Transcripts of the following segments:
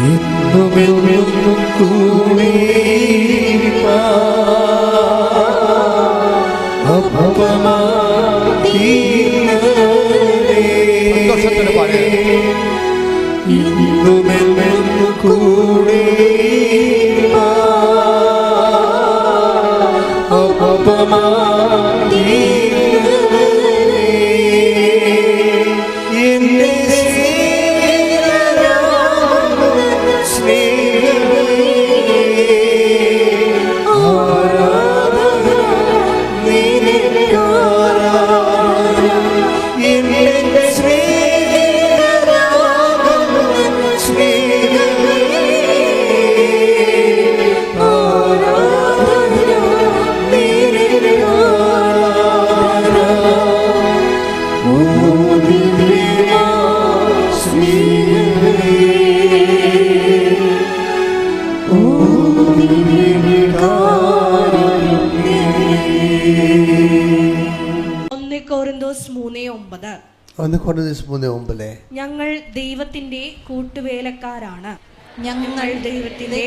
ഇന്നുമെന്നും കൂടെ സന്തോഷത്തിന് പാടുക. ഇന്നുമെന്നും കൂടെ ഞങ്ങൾ ദൈവത്തിന്റെ കൂട്ടുവേലക്കാരാണ്. ഞങ്ങൾ ദൈവത്തിന്റെ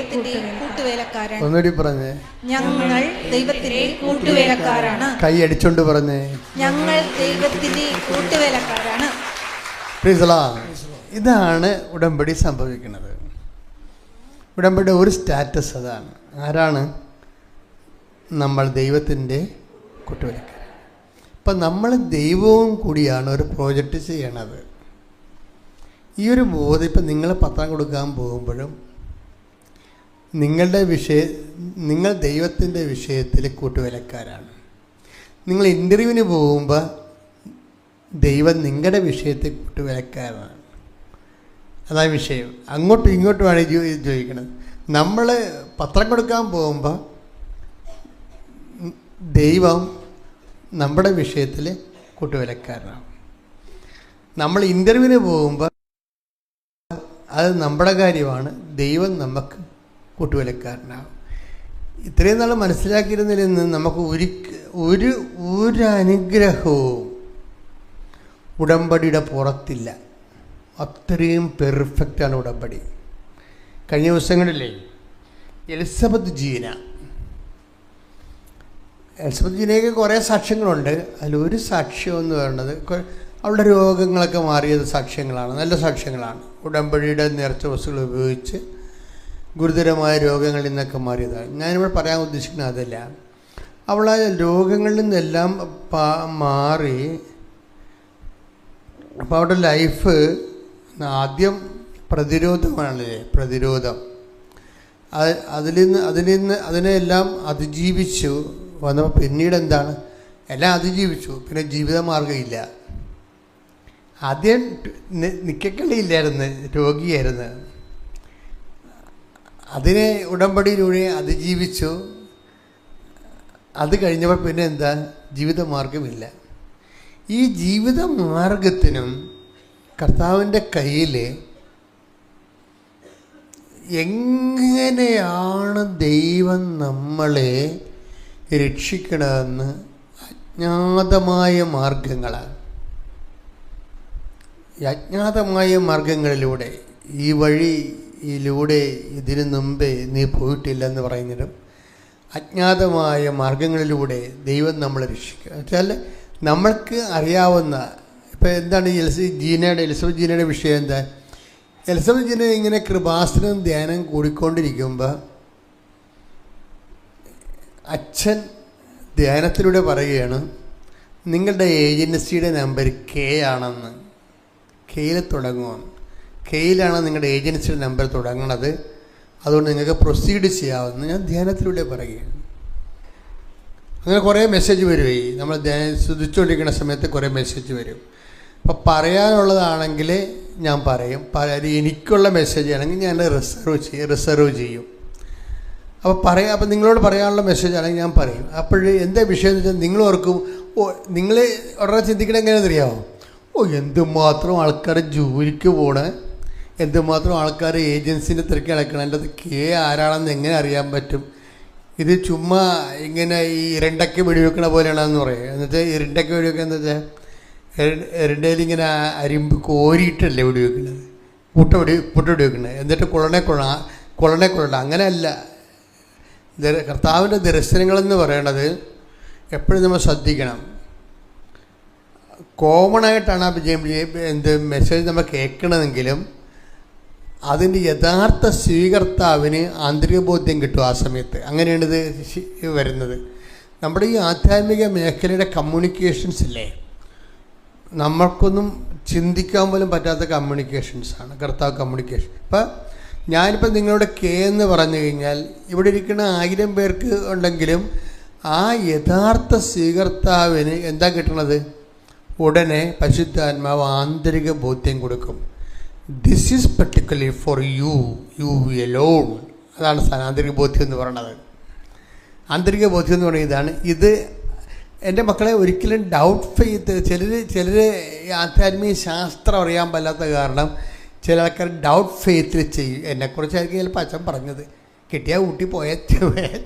കൂട്ടുവേലക്കാരാണ്. ഒന്നുകൂടി പറഞ്ഞേ. ഞങ്ങൾ ദൈവത്തിന്റെ കൂട്ടുവേലക്കാരാണ്. കൈ അടിച്ചോണ്ട് പറഞ്ഞേ. ഞങ്ങൾ ദൈവത്തിന്റെ കൂട്ടുവേലക്കാരാണ്. ഇതാണ് ഉടമ്പടി സംഭവിക്കുന്നത്. ഉടമ്പടി ഒരു സ്റ്റാറ്റസ് അതാണ്. ആരാണ്? നമ്മൾ ദൈവത്തിൻ്റെ കൂട്ടുവേലക്കാർ. അപ്പം നമ്മൾ ദൈവവും കൂടിയാണ് ഒരു പ്രോജക്റ്റ് ചെയ്യണത്. ഈ ഒരു ബോധം ഇപ്പം നിങ്ങൾ പത്രം കൊടുക്കാൻ പോകുമ്പോഴും നിങ്ങൾ ദൈവത്തിൻ്റെ വിഷയത്തിൽ കൂട്ടുവേലക്കാരാണ്. നിങ്ങൾ ഇൻ്റർവ്യൂവിന് പോകുമ്പോൾ ദൈവം നിങ്ങളുടെ വിഷയത്തിൽ കൂട്ടുവേലക്കാരാണ്. അതാണ് വിഷയം. അങ്ങോട്ടും ഇങ്ങോട്ടുമാണ് ചോദിക്കുന്നത്. നമ്മൾ പത്രം കൊടുക്കാൻ പോകുമ്പോൾ ദൈവം നമ്മുടെ വിഷയത്തിൽ കൂട്ടുവേലക്കാരനാണ്. നമ്മൾ ഇൻ്റർവ്യൂവിന് പോകുമ്പോൾ അത് നമ്മുടെ കാര്യമാണ്, ദൈവം നമുക്ക് കൂട്ടുവേലക്കാരനാകും. ഇത്രയും നാൾ മനസ്സിലാക്കിയിരുന്നതിൽ നിന്ന് നമുക്ക് ഒരു അനുഗ്രഹവും ഉടമ്പടിയുടെ പുറത്തില്ല. അത്രയും പെർഫെക്റ്റാണ് ഉടമ്പടി. കഴിഞ്ഞ ദിവസങ്ങളിലേ എലിസബത്ത് ജീനയ്ക്ക് കുറേ സാക്ഷ്യങ്ങളുണ്ട്. അതിലൊരു സാക്ഷ്യം എന്ന് പറയുന്നത് അവളുടെ രോഗങ്ങളൊക്കെ മാറിയത് സാക്ഷ്യങ്ങളാണ്, നല്ല സാക്ഷ്യങ്ങളാണ്. ഉടമ്പടിയുടെ നേർച്ച വസ്തുക്കൾ ഉപയോഗിച്ച് ഗുരുതരമായ രോഗങ്ങളിൽ നിന്നൊക്കെ മാറിയതാണ്. ഞാനിവിടെ പറയാൻ ഉദ്ദേശിക്കുന്നത് അതല്ല. അവൾ ആ രോഗങ്ങളിൽ നിന്നെല്ലാം മാറി. അപ്പോൾ അവളുടെ ലൈഫ് ആദ്യം പ്രതിരോധമാണല്ലേ, പ്രതിരോധം. അതിനെല്ലാം അതിജീവിച്ചു വന്നപ്പോൾ പിന്നീട് എന്താണ്, എല്ലാം അതിജീവിച്ചു. പിന്നെ ജീവിതമാർഗ്ഗമില്ല. ആദ്യം നിക്കക്കളിയില്ലായിരുന്നു, രോഗിയായിരുന്നു. അതിനെ ഉടമ്പടിയിലൂടെ അതിജീവിച്ചു. അത് കഴിഞ്ഞപ്പോൾ പിന്നെ എന്താ, ജീവിതമാർഗമില്ല. ഈ ജീവിതമാർഗത്തിനും കർത്താവിൻ്റെ കയ്യിൽ എങ്ങനെയാണ് ദൈവം നമ്മളെ രക്ഷിക്കണമെന്ന് അജ്ഞാതമായ മാർഗങ്ങളാണ്. ഈ അജ്ഞാതമായ മാർഗങ്ങളിലൂടെ, ഈ വഴിയിലൂടെ ഇതിനു മുമ്പേ നീ പോയിട്ടില്ലെന്ന് പറയുന്നതും അജ്ഞാതമായ മാർഗങ്ങളിലൂടെ ദൈവം നമ്മളെ രക്ഷിക്കുക. വെച്ചാൽ നമ്മൾക്ക് അറിയാവുന്ന, ഇപ്പം എന്താണ് എലിസബത്ത് ജീനയുടെ വിഷയം എന്താ? എലിസബത്ത് ജീന ഇങ്ങനെ കൃപാസനം ധ്യാനം കൂടിക്കൊണ്ടിരിക്കുമ്പോൾ അച്ഛൻ ധ്യാനത്തിലൂടെ പറയുകയാണ്, നിങ്ങളുടെ ഏജൻസിയുടെ നമ്പർ കെ ആണെന്ന്. കെയിൽ തുടങ്ങുമെന്ന്. കെയിലാണ് നിങ്ങളുടെ ഏജൻസിയുടെ നമ്പർ തുടങ്ങണത്. അതുകൊണ്ട് നിങ്ങൾക്ക് പ്രൊസീഡ് ചെയ്യാമെന്ന് ഞാൻ ധ്യാനത്തിലൂടെ പറയുകയാണ്. അങ്ങനെ കുറേ മെസ്സേജ് വരുവേ. നമ്മൾ ശ്രദ്ധിച്ചുകൊണ്ടിരിക്കുന്ന സമയത്ത് കുറേ മെസ്സേജ് വരും. അപ്പോൾ പറയാനുള്ളതാണെങ്കിൽ ഞാൻ പറയും. എനിക്കുള്ള മെസ്സേജ് ആണെങ്കിൽ ഞാൻ റിസർവ് ചെയ്യും. അപ്പോൾ നിങ്ങളോട് പറയാനുള്ള മെസ്സേജ് ആണെങ്കിൽ ഞാൻ പറയും. അപ്പോൾ എന്താ വിഷയം എന്ന് വെച്ചാൽ നിങ്ങൾ ഓർക്കും, നിങ്ങൾ ഉടനെ ചിന്തിക്കണം എങ്ങനെയാണെന്ന് അറിയാമോ? എന്തുമാത്രം ആൾക്കാർ ജോലിക്ക് പോണേ, എന്തുമാത്രം ആൾക്കാർ ഏജൻസിൻ്റെ തിരക്കി നടക്കണം, എൻ്റെ അത് കെ ആരാണെന്ന് എങ്ങനെ അറിയാൻ പറ്റും? ഇത് ചുമ്മാ ഇങ്ങനെ ഈ ഇരണ്ടയ്ക്ക് വെടിവെക്കണ പോലെയാണെന്ന് പറയും. എന്നുവെച്ചാൽ ഇരണ്ടയ്ക്ക് വെടിവെക്കുക എന്ന് വെച്ചാൽ ഇരണ്ടയിൽ ഇങ്ങനെ അരിമ്പ് കോരിയിട്ടല്ലേ വെടിവെക്കുന്നത്. പുട്ടൊടി വെക്കുന്നത്, എന്നിട്ട് കൊള്ളണ അങ്ങനെയല്ല. കർത്താവിൻ്റെ ദർശനങ്ങളെന്ന് പറയണത് എപ്പോഴും നമ്മൾ ശ്രദ്ധിക്കണം. കോമണായിട്ടാണ് ആ മെസ്സേജ് നമ്മൾ കേൾക്കണമെങ്കിലും അതിൻ്റെ യഥാർത്ഥ സ്വീകർത്താവിന് ആന്തരിക ബോധ്യം കിട്ടും ആ സമയത്ത്. അങ്ങനെയാണ് ഇത് വരുന്നത്. നമ്മുടെ ഈ ആധ്യാത്മിക മേഖലയുടെ കമ്മ്യൂണിക്കേഷൻസ് ഇല്ലേ, നമ്മൾക്കൊന്നും ചിന്തിക്കാൻ പോലും പറ്റാത്ത കമ്മ്യൂണിക്കേഷൻസാണ് കർത്താവ് കമ്മ്യൂണിക്കേഷൻ. ഇപ്പം ഞാനിപ്പോൾ നിങ്ങളോട് എന്ന് പറഞ്ഞു കഴിഞ്ഞാൽ ഇവിടെ ഇരിക്കുന്ന 1000 പേർക്ക് ഉണ്ടെങ്കിലും ആ യഥാർത്ഥ സ്വീകർത്താവിന് എന്താ കിട്ടണത്? ഉടനെ പരിശുദ്ധാത്മാവ് ആന്തരിക ബോധ്യം കൊടുക്കും. This is particularly for you Elon. അതാണ് ആന്തരിക ബോധ്യം എന്ന് പറയണത്. ആന്തരിക ബോധ്യം എന്ന് പറയുന്നത് ഇതാണ്. ഇത് എൻ്റെ മക്കളെ ഒരിക്കലും ഡൗട്ട് ഫെയ്ത്ത്, ചിലർ ആധ്യാത്മിക ശാസ്ത്രം അറിയാൻ പാടില്ലാത്ത കാരണം ചില ആൾക്കാർ ഡൗട്ട് ഫെയ്ത്തിൽ ചെയ്യും. എന്നെക്കുറിച്ചായിരിക്കും ചിലപ്പോൾ അച്ഛൻ പറഞ്ഞത്, കിട്ടിയാൽ ഊട്ടി പോയ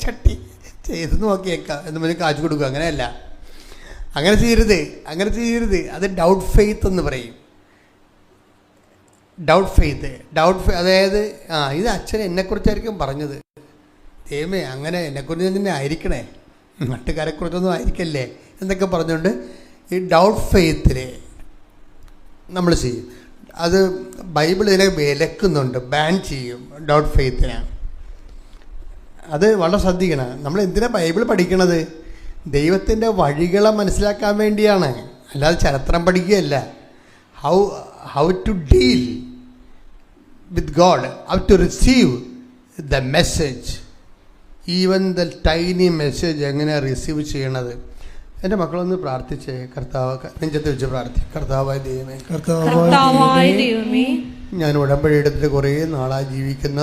ചട്ടി ചെയ്ത് നോക്കിയേക്കാം എന്ന് പറഞ്ഞ് കാശ് കൊടുക്കുക. അങ്ങനെയല്ല, അങ്ങനെ ചെയ്യരുത്. അത് ഡൗട്ട് ഫെയ്ത്ത് എന്ന് പറയും. ഡൗട്ട് ഫെയ്ത്ത് അതായത് ഇത് അച്ഛൻ എന്നെക്കുറിച്ചായിരിക്കും പറഞ്ഞത്, ദൈവമേ അങ്ങനെ എന്നെക്കുറിച്ച് തന്നെ ആയിരിക്കണേ, നാട്ടുകാരെക്കുറിച്ചൊന്നും ആയിരിക്കല്ലേ എന്നൊക്കെ പറഞ്ഞുകൊണ്ട് ഈ ഡൗട്ട് ഫെയ്ത്തിൽ നമ്മൾ ചെയ്യും. അത് ബൈബിൾ ഇതിനെ വിലക്കുന്നുണ്ട്, ബാൻ ചെയ്യും ഡൗട്ട് ഫെയ്ത്തിനെ. അത് വളരെ ശ്രദ്ധിക്കണം. നമ്മൾ എന്തിനാണ് ബൈബിൾ പഠിക്കണത്? ദൈവത്തിൻ്റെ വഴികളെ മനസ്സിലാക്കാൻ വേണ്ടിയാണ്, അല്ലാതെ ചരിത്രം പഠിക്കുകയല്ല. How to deal with God, how to receive the message, even the tiny message എങ്ങനെ റിസീവ് ചെയ്യണത്. എൻ്റെ മക്കളൊന്ന് പ്രാർത്ഥിച്ചേ. കർത്താവ് നെഞ്ചത്ത് വെച്ച് പ്രാർത്ഥിക്കും. കർത്താവായ ദൈവമേ, ഞാൻ ഉടമ്പടി എടുത്തിട്ട് കുറേ നാളായി ജീവിക്കുന്ന,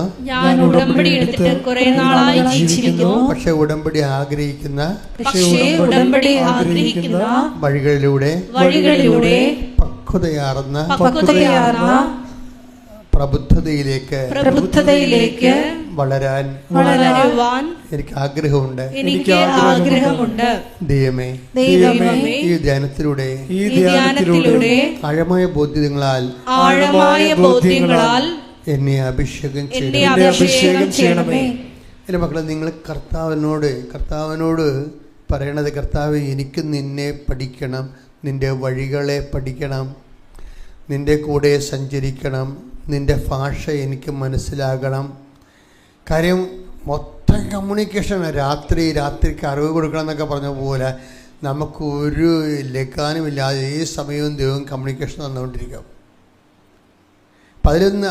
പക്ഷെ ഉടമ്പടി ആഗ്രഹിക്കുന്ന വഴികളിലൂടെ പക്വതയാർന്ന പ്രബുദ്ധതയിലേക്ക് വളരാൻ എനിക്ക് ആഗ്രഹമുണ്ട്. ദൈവമേ, ഈ ധ്യാനത്തിലൂടെ ആഴമായ ബോധ്യങ്ങളാൽ എന്നെ അഭിഷേകം ചെയ്യണമേ. എൻ്റെ മക്കളെ, നിങ്ങൾ കർത്താവിനോട് പറയണത്, കർത്താവ് എനിക്ക് നിന്നെ പഠിക്കണം, നിൻ്റെ വഴികളെ പഠിക്കണം, നിൻ്റെ കൂടെ സഞ്ചരിക്കണം, നിൻ്റെ ഭാഷ എനിക്ക് മനസ്സിലാകണം. കാര്യം മൊത്തം കമ്മ്യൂണിക്കേഷനാണ്. രാത്രിക്ക് അറിവ് കൊടുക്കണം എന്നൊക്കെ പറഞ്ഞ പോലെ നമുക്കൊരു ലക്കാനുമില്ലാതെ ഈ സമയവും ദൈവം കമ്മ്യൂണിക്കേഷൻ തന്നുകൊണ്ടിരിക്കും.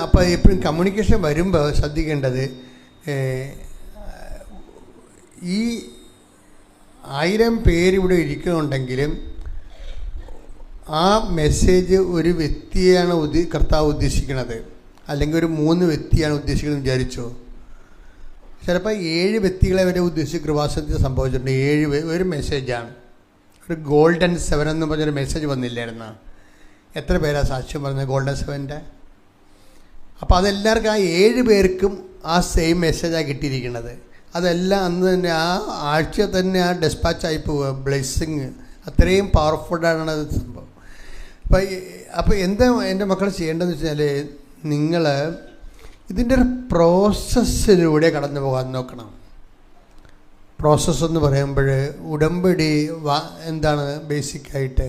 അപ്പോൾ എപ്പോഴും കമ്മ്യൂണിക്കേഷൻ വരുമ്പോൾ ശ്രദ്ധിക്കേണ്ടത്, ഈ 1000 പേരിവിടെ ഇരിക്കുന്നുണ്ടെങ്കിലും ആ മെസ്സേജ് ഒരു വ്യക്തിയാണ് കർത്താവ് ഉദ്ദേശിക്കുന്നത്, അല്ലെങ്കിൽ ഒരു 3 വ്യക്തിയാണ് ഉദ്ദേശിക്കുന്നത് വിചാരിച്ചോ. ചിലപ്പോൾ 7 വ്യക്തികളെ വരെ ഉദ്ദേശിച്ച് കൃപാസനത്തിൽ സംഭവിച്ചിട്ടുണ്ട്. 7 ഒരു മെസ്സേജാണ്. ഒരു ഗോൾഡൻ 7 എന്ന് പറഞ്ഞൊരു മെസ്സേജ് വന്നില്ലായിരുന്നു. എത്ര പേരാണ് സാക്ഷ്യം പറഞ്ഞത് ഗോൾഡൻ 7-ൻ്റെ? അപ്പോൾ അതെല്ലാവർക്കും, ആ 7 പേർക്കും ആ സെയിം മെസ്സേജാണ് കിട്ടിയിരിക്കുന്നത്. അതെല്ലാം അന്ന് തന്നെ ആ ആഴ്ച തന്നെ ആ ഡെസ്പാച്ചായി പോവുക. ബ്ലെസ്സിങ് അത്രയും പവർഫുള്ളാണ് അത് സംഭവം. അപ്പോൾ എന്താ എൻ്റെ മക്കൾ ചെയ്യേണ്ടതെന്ന് വെച്ചാൽ, നിങ്ങൾ ഇതിൻ്റെ ഒരു പ്രോസസ്സിലൂടെ കടന്നു പോകാൻ നോക്കണം. പ്രോസസ്സ് എന്ന് പറയുമ്പോൾ ഉടമ്പടി എന്താണ് ബേസിക്കായിട്ട്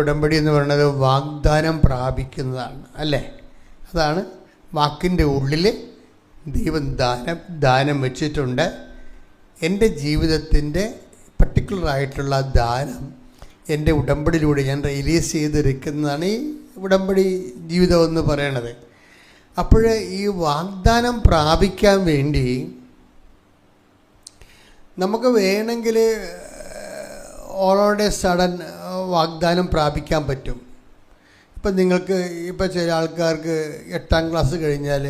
ഉടമ്പടി എന്ന് പറയുന്നത് വാഗ്ദാനം പ്രാപിക്കുന്നതാണ്, അല്ലേ? അതാണ് വാക്കിൻ്റെ ഉള്ളിൽ ദൈവം ദാനം വെച്ചിട്ടുണ്ട്. എൻ്റെ ജീവിതത്തിൻ്റെ പർട്ടിക്കുലറായിട്ടുള്ള ദാനം എൻ്റെ ഉടമ്പടിയിലൂടെ ഞാൻ റിലീസ് ചെയ്തിരിക്കുന്നതാണ് ഈ ഉടമ്പടി ജീവിതം എന്ന് പറയണത്. അപ്പോൾ ഈ വാഗ്ദാനം പ്രാപിക്കാൻ വേണ്ടി നമുക്ക് വേണമെങ്കിൽ ഓളോടെ സഡൻ വാഗ്ദാനം പ്രാപിക്കാൻ പറ്റും. ഇപ്പം നിങ്ങൾക്ക് ചില ആൾക്കാർക്ക് 8ാം ക്ലാസ് കഴിഞ്ഞാൽ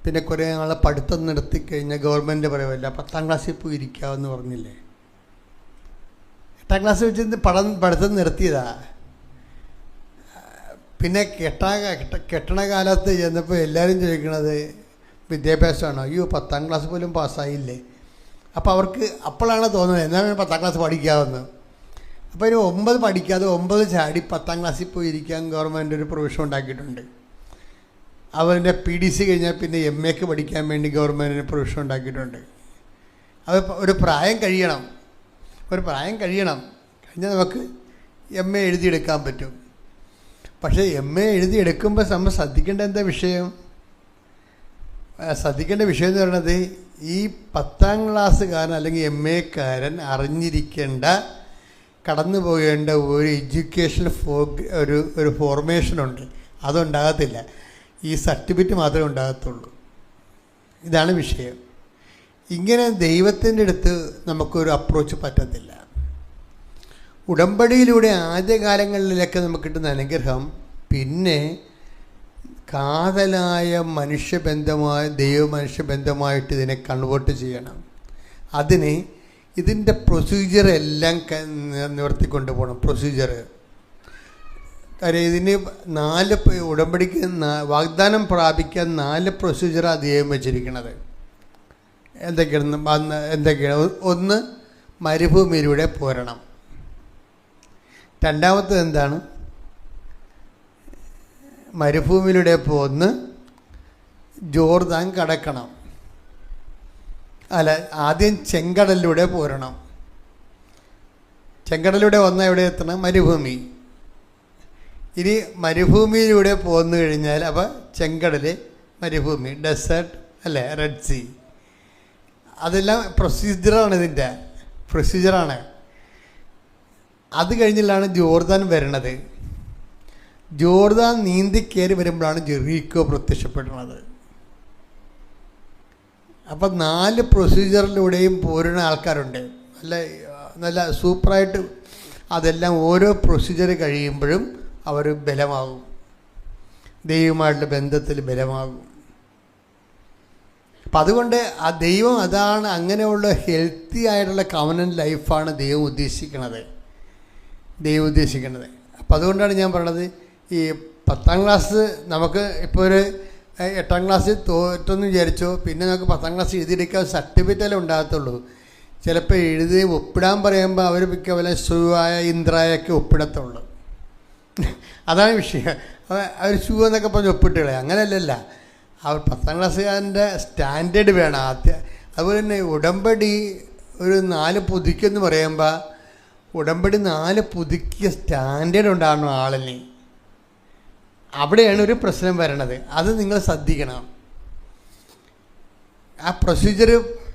പിന്നെ കുറേ നാളെ പഠിത്തം നിർത്തിക്കഴിഞ്ഞാൽ ഗവൺമെൻറ് പറയുമല്ല 10ാം ക്ലാസ്സിൽ പോയി ഇരിക്കാമെന്ന് പറഞ്ഞില്ലേ. 8ാം ക്ലാസ് വെച്ച് പഠിത്തം നിർത്തിയതാ. പിന്നെ കെട്ടണ കാലത്ത് ചെന്നപ്പോൾ എല്ലാവരും ചോദിക്കണത് വിദ്യാഭ്യാസമാണോ? അയ്യോ 10ാം ക്ലാസ് പോലും പാസ്സായില്ലേ. അപ്പോൾ അവർക്ക് അപ്പോഴാണ് തോന്നുന്നത് എന്നാൽ 10ാം ക്ലാസ് പഠിക്കാമെന്ന്. അപ്പോൾ ഒരു 9 പഠിക്കാതെ 9 ചാടി 10ാം ക്ലാസ്സിൽ പോയി ഇരിക്കാൻ ഗവൺമെൻറ് ഒരു പ്രൊവിഷൻ ഉണ്ടാക്കിയിട്ടുണ്ട്. അവൻ്റെ PDC കഴിഞ്ഞാൽ പിന്നെ MAക്ക് പഠിക്കാൻ വേണ്ടി ഗവൺമെൻറ്റിന് പ്രൊവിഷൻ ഉണ്ടാക്കിയിട്ടുണ്ട്. അത് ഒരു പ്രായം കഴിയണം, കഴിഞ്ഞാൽ നമുക്ക് MA എഴുതിയെടുക്കാൻ പറ്റും. പക്ഷേ MA എഴുതിയെടുക്കുമ്പോൾ നമ്മൾ ശ്രദ്ധിക്കേണ്ട ശ്രദ്ധിക്കേണ്ട വിഷയം എന്ന് പറയുന്നത് ഈ 10ാം ക്ലാസ്സുകാരൻ അല്ലെങ്കിൽ MAക്കാരൻ അറിഞ്ഞിരിക്കേണ്ട, കടന്നു പോകേണ്ട ഒരു എഡ്യൂക്കേഷൻ ഒരു ഫോർമേഷനുണ്ട്. അതുണ്ടാകത്തില്ല. ഈ സർട്ടിഫിക്കറ്റ് മാത്രമേ ഉണ്ടാകത്തുള്ളൂ. ഇതാണ് വിഷയം. ഇങ്ങനെ ദൈവത്തിൻ്റെ അടുത്ത് നമുക്കൊരു അപ്രോച്ച് പറ്റത്തില്ല. ഉടമ്പടിയിലൂടെ ആദ്യകാലങ്ങളിലൊക്കെ നമുക്ക് കിട്ടുന്ന അനുഗ്രഹം പിന്നെ കാതലായ ദൈവ-മനുഷ്യബന്ധമായിട്ട് ഇതിനെ കൺവേർട്ട് ചെയ്യണം. അതിന് ഇതിൻ്റെ പ്രൊസീജിയർ എല്ലാം നിവർത്തിക്കൊണ്ട് പോകണം. കാര്യം ഇതിന് 4 ഉടമ്പടിക്ക് വാഗ്ദാനം പ്രാപിക്കാൻ 4 പ്രൊസീജിയറാണ് ദൈവം വെച്ചിരിക്കുന്നത്. എന്തൊക്കെയാണ്? ഒന്ന്, മരുഭൂമിയിലൂടെ പോരണം. രണ്ടാമത്തത് എന്താണ്? മരുഭൂമിയിലൂടെ പോന്ന് ജോർദാൻ കടക്കണം. ആദ്യം ചെങ്കടലിലൂടെ പോരണം. ചെങ്കടലിലൂടെ വന്നാൽ എവിടെ എത്തണം? മരുഭൂമി. ഇനി മരുഭൂമിയിലൂടെ പോന്നു കഴിഞ്ഞാൽ അപ്പോൾ ചെങ്കടൽ, മരുഭൂമി, ഡെസേർട്ട് അല്ലേ, റെഡ് സീ. അതെല്ലാം പ്രൊസീജിയറാണ്. അത് കഴിഞ്ഞിട്ടാണ് ജോർദാൻ വരണത്. ജോർദാൻ നീന്തി കയറി വരുമ്പോഴാണ് ജെറീക്കോ പ്രത്യക്ഷപ്പെടുന്നത്. അപ്പം 4 പ്രൊസീജിയറിലൂടെയും പോരുന്ന ആൾക്കാരുണ്ട്. നല്ല സൂപ്പറായിട്ട് അതെല്ലാം ഓരോ പ്രൊസീജിയർ കഴിയുമ്പോഴും അവർ ബലമാകും, ദൈവമായിട്ടുള്ള ബന്ധത്തിൽ ബലമാകും. അപ്പം അതുകൊണ്ട് ആ ദൈവം അതാണ്, അങ്ങനെയുള്ള ഹെൽത്തി ആയിട്ടുള്ള കവനൻ്റ് ലൈഫാണ് ദൈവം ഉദ്ദേശിക്കുന്നത്. അപ്പം അതുകൊണ്ടാണ് ഞാൻ പറയണത്, ഈ 10ാം ക്ലാസ് നമുക്ക് ഇപ്പോൾ ഒരു 8ാം ക്ലാസ്സിൽ തോറ്റെന്ന് വിചാരിച്ചോ, പിന്നെ നമുക്ക് 10ാം ക്ലാസ് എഴുതിയെടുക്കാൻ സർട്ടിഫിക്കറ്റല്ലേ ഉണ്ടാകത്തുള്ളൂ. ചിലപ്പോൾ എഴുതി ഒപ്പിടാൻ പറയുമ്പോൾ അവർ മിക്കവരെ സുവായ ഇന്ദ്രായൊക്കെ ഒപ്പിടത്തുള്ളൂ. അതാണ് വിഷയം. അവർ ഷൂ എന്നൊക്കെ പറഞ്ഞ് ഒപ്പിട്ട് കളയാം. അങ്ങനെയല്ലല്ല, അവർ 10ാം ക്ലാസ്സുകാരൻ്റെ സ്റ്റാൻഡേർഡ് വേണം ആദ്യം. അതുപോലെ തന്നെ ഉടമ്പടി ഒരു 4 പുതുക്കിയെന്ന് പറയുമ്പോൾ ഉടമ്പടി 4 പുതുക്കിയ സ്റ്റാൻഡേർഡ് ഉണ്ടാകണം ആളിന്. അവിടെയാണ് ഒരു പ്രശ്നം വരണത്. അത് നിങ്ങൾ ശ്രദ്ധിക്കണം. ആ പ്രൊസീജിയർ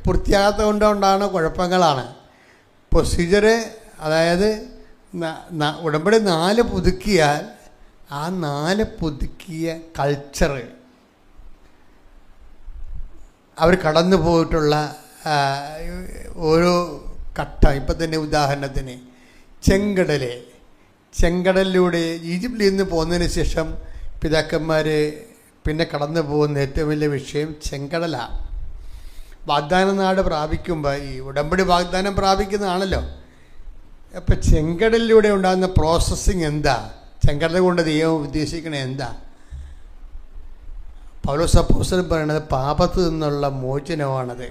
പൂർത്തിയാകാത്ത കൊണ്ടുണ്ടാകുന്ന കുഴപ്പങ്ങളാണ്. പ്രൊസീജിയർ അതായത് ഉടമ്പടി 4 പുതുക്കിയാൽ ആ 4 പുതുക്കിയ കൾച്ചർ അവർ കടന്നു പോയിട്ടുള്ള ഓരോ ഘട്ടം. ഇപ്പം തന്നെ ഉദാഹരണത്തിന് ചെങ്കടലിലൂടെ ഈജിപ്തിൽ നിന്ന് പോകുന്നതിന് ശേഷം പിതാക്കന്മാർ പിന്നെ കടന്നു പോകുന്ന ഏറ്റവും വലിയ വിഷയം ചെങ്കടലാണ്. വാഗ്ദാന നാട് പ്രാപിക്കുമ്പോൾ ഈ ഉടമ്പടി വാഗ്ദാനം പ്രാപിക്കുന്നതാണല്ലോ. അപ്പം ചെങ്കടലിലൂടെ ഉണ്ടാകുന്ന പ്രോസസ്സിങ് എന്താ? ചെങ്കടൽ കൊണ്ട് ദൈവം ഉദ്ദേശിക്കണത് എന്താ? പൗലോസ് അപ്പോസ്തലൻ പറയണത് പാപത്തിൽ നിന്നുള്ള മോചനമാണത്.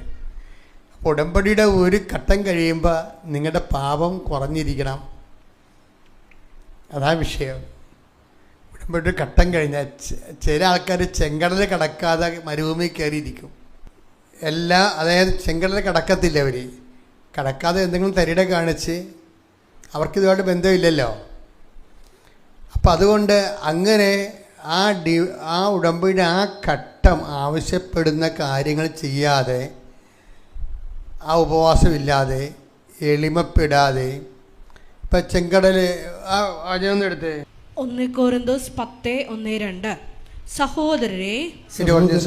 അപ്പോൾ ഉടമ്പടിയുടെ ഒരു ഘട്ടം കഴിയുമ്പോൾ നിങ്ങളുടെ പാപം കുറഞ്ഞിരിക്കണം. അതാ വിഷയം. ഉടമ്പടി ഘട്ടം കഴിഞ്ഞാൽ ചില ആൾക്കാർ ചെങ്കടൽ കടക്കാതെ മരുഭൂമി കയറിയിരിക്കും. അതായത് ചെങ്കടൽ കടക്കത്തില്ല. അവർ കടക്കാതെ എന്തെങ്കിലും തരിട കാണിച്ച് അവർക്കിതുമായിട്ട് ബന്ധമില്ലല്ലോ. അപ്പം അതുകൊണ്ട് അങ്ങനെ ആ ഉടമ്പടിയുടെ ആ ഘട്ടം ആവശ്യപ്പെടുന്ന കാര്യങ്ങൾ ചെയ്യാതെ, ആ ഉപവാസമില്ലാതെ, എളിമപ്പെടാതെ, ഇപ്പം ചെങ്കടൽ എടുത്ത് 1 കൊരിന്തോസ് 10:1-2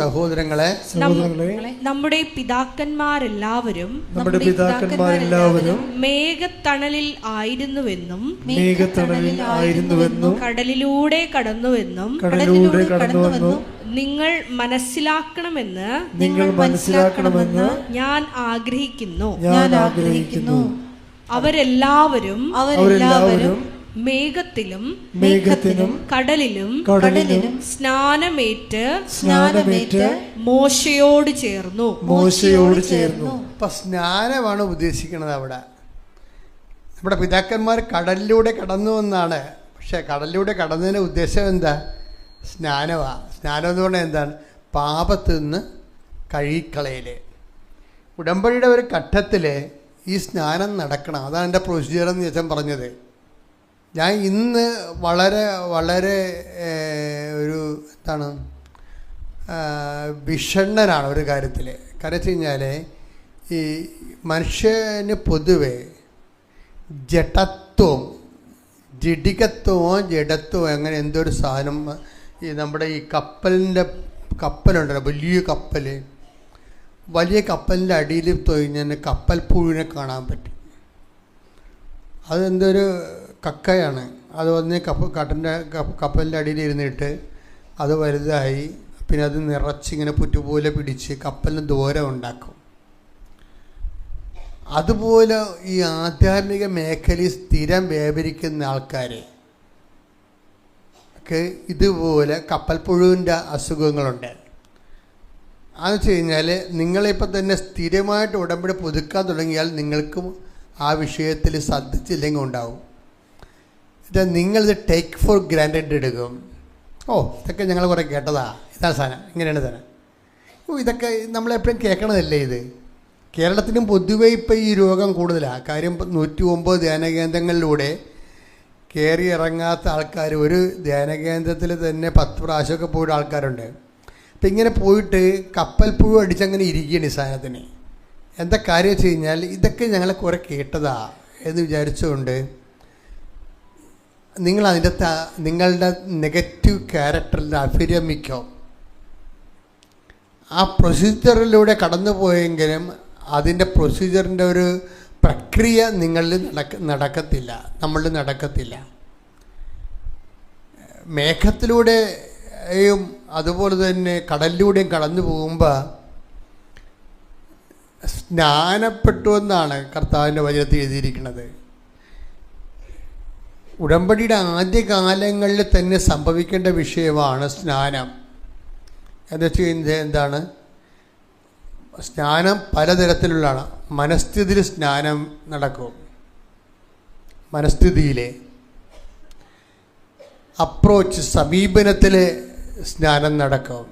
സഹോദരങ്ങളെ നമ്മുടെ പിതാക്കന്മാരെല്ലാവരും മേഘത്തണലിൽ ആയിരുന്നുവെന്നും കടലിലൂടെ കടന്നുവെന്നും നിങ്ങൾ മനസ്സിലാക്കണമെന്ന് ഞാൻ ആഗ്രഹിക്കുന്നു. അവരെല്ലാവരും മേഘത്തിലും കടലിലും സ്നാനമേറ്റ് മോശയോട് ചേർന്നു. അപ്പൊ സ്നാനമാണ് ഉദ്ദേശിക്കുന്നത് അവിടെ. നമ്മുടെ പിതാക്കന്മാർ കടലിലൂടെ കടന്നു എന്നാണ്. പക്ഷേ കടലിലൂടെ കടന്നതിൻ്റെ ഉദ്ദേശം എന്താ? സ്നാനമാണ്. സ്നാനം എന്ന് പറഞ്ഞാൽ എന്താണ്? പാപത്തിൽ നിന്ന് കഴുകിക്കളയൽ. ഉടമ്പടിയുടെ ഒരു ഘട്ടത്തിൽ ഈ സ്നാനം നടക്കണം. അതാണ് എൻ്റെ പ്രൊസീജിയർ എന്ന് ഞാൻ പറഞ്ഞത്. ഞാൻ ഇന്ന് വളരെ വളരെ ഒരു എന്താണ് വിഷണ്ണനാണ് ഒരു കാര്യത്തിൽ. കാരണം വെച്ച് കഴിഞ്ഞാൽ ഈ മനുഷ്യന് പൊതുവെ ജഡത്വം, ജഡികത്വമോ ജഡത്വമോ അങ്ങനെ എന്തോ ഒരു സാധനം ഈ നമ്മുടെ ഈ കപ്പലുണ്ടല്ലോ, വലിയ കപ്പലിൻ്റെ അടിയിൽ തൊഴിഞ്ഞ് കപ്പൽ പുഴുവിനെ കാണാൻ പറ്റും. അതെന്തൊരു കക്കയാണ്. അത് വന്ന് കപ്പലിൻ്റെ അടിയിൽ ഇരുന്നിട്ട് അത് വലുതായി പിന്നെ അത് നിറച്ചിങ്ങനെ പുറ്റുപോലെ പിടിച്ച് കപ്പലിന് ദൂരം ഉണ്ടാക്കും. അതുപോലെ ഈ ആധ്യാത്മിക മേഖലയിൽ സ്ഥിരം വ്യാപരിക്കുന്ന ആൾക്കാരെ ഒക്കെ ഇതുപോലെ കപ്പൽ പുഴുവിൻ്റെ അസുഖങ്ങളുണ്ട്. അതെന്ന് വെച്ച് കഴിഞ്ഞാൽ നിങ്ങളിപ്പോൾ തന്നെ സ്ഥിരമായിട്ട് ഉടമ്പടി പുതുക്കാൻ തുടങ്ങിയാൽ നിങ്ങൾക്കും ആ വിഷയത്തിൽ ശ്രദ്ധിച്ചില്ലെങ്കിൽ ഉണ്ടാവും. നിങ്ങളിത് ടേക്ക് ഫോർ ഗ്രാൻഡഡ് എടുക്കും. ഇതൊക്കെ ഞങ്ങൾ കുറേ കേട്ടതാ, ഇതാണ് സാധനം, ഇങ്ങനെയാണ് സാധനം. ഇതൊക്കെ നമ്മളെപ്പോഴും കേൾക്കണതല്ലേ ഇത്. കേരളത്തിനും പൊതുവെ ഇപ്പോൾ ഈ രോഗം കൂടുതലാണ്. കാര്യം 109 ധ്യാനകേന്ദ്രങ്ങളിലൂടെ കയറി ഇറങ്ങാത്ത ആൾക്കാർ ഒരു ധ്യാനകേന്ദ്രത്തിൽ തന്നെ 10 പ്രാവശ്യമൊക്കെ പോയിട്ട് ആൾക്കാരുണ്ട്. അപ്പം ഇങ്ങനെ പോയിട്ട് കപ്പൽ പുഴു അടിച്ചങ്ങനെ ഇരിക്കുകയാണ് ഈ സാധനത്തിന്. എന്താ കാര്യം വെച്ച് കഴിഞ്ഞാൽ ഇതൊക്കെ ഞങ്ങളെ കുറേ കേട്ടതാ എന്ന് വിചാരിച്ചുകൊണ്ട് നിങ്ങളതിൻ്റെ നിങ്ങളുടെ നെഗറ്റീവ് ക്യാരക്ടറിൽ അഭിരമിക്കോ. ആ പ്രൊസീജിയറിലൂടെ കടന്നു പോയെങ്കിലും അതിൻ്റെ പ്രൊസീജിയറിൻ്റെ ഒരു പ്രക്രിയ നമ്മളിൽ നടക്കത്തില്ല. മേഘത്തിലൂടെയും അതുപോലെ തന്നെ കടലിലൂടെയും കടന്നു പോകുമ്പോൾ സ്നാനപ്പെട്ടു എന്നാണ് കർത്താവിൻ്റെ വചനത്തിൽ എഴുതിയിരിക്കുന്നത്. ഉടമ്പടിയുടെ ആദ്യകാലങ്ങളിൽ തന്നെ സംഭവിക്കേണ്ട വിഷയമാണ് സ്നാനം. എന്ന് വെച്ച് കഴിഞ്ഞാൽ എന്താണ്? സ്നാനം പലതരത്തിലുള്ളതാണ്. മനസ്ഥിതിയിൽ സ്നാനം നടക്കും. മനസ്ഥിതിയിലെ അപ്രോച്ച്, സമീപനത്തിൽ സ്നാനം നടക്കും.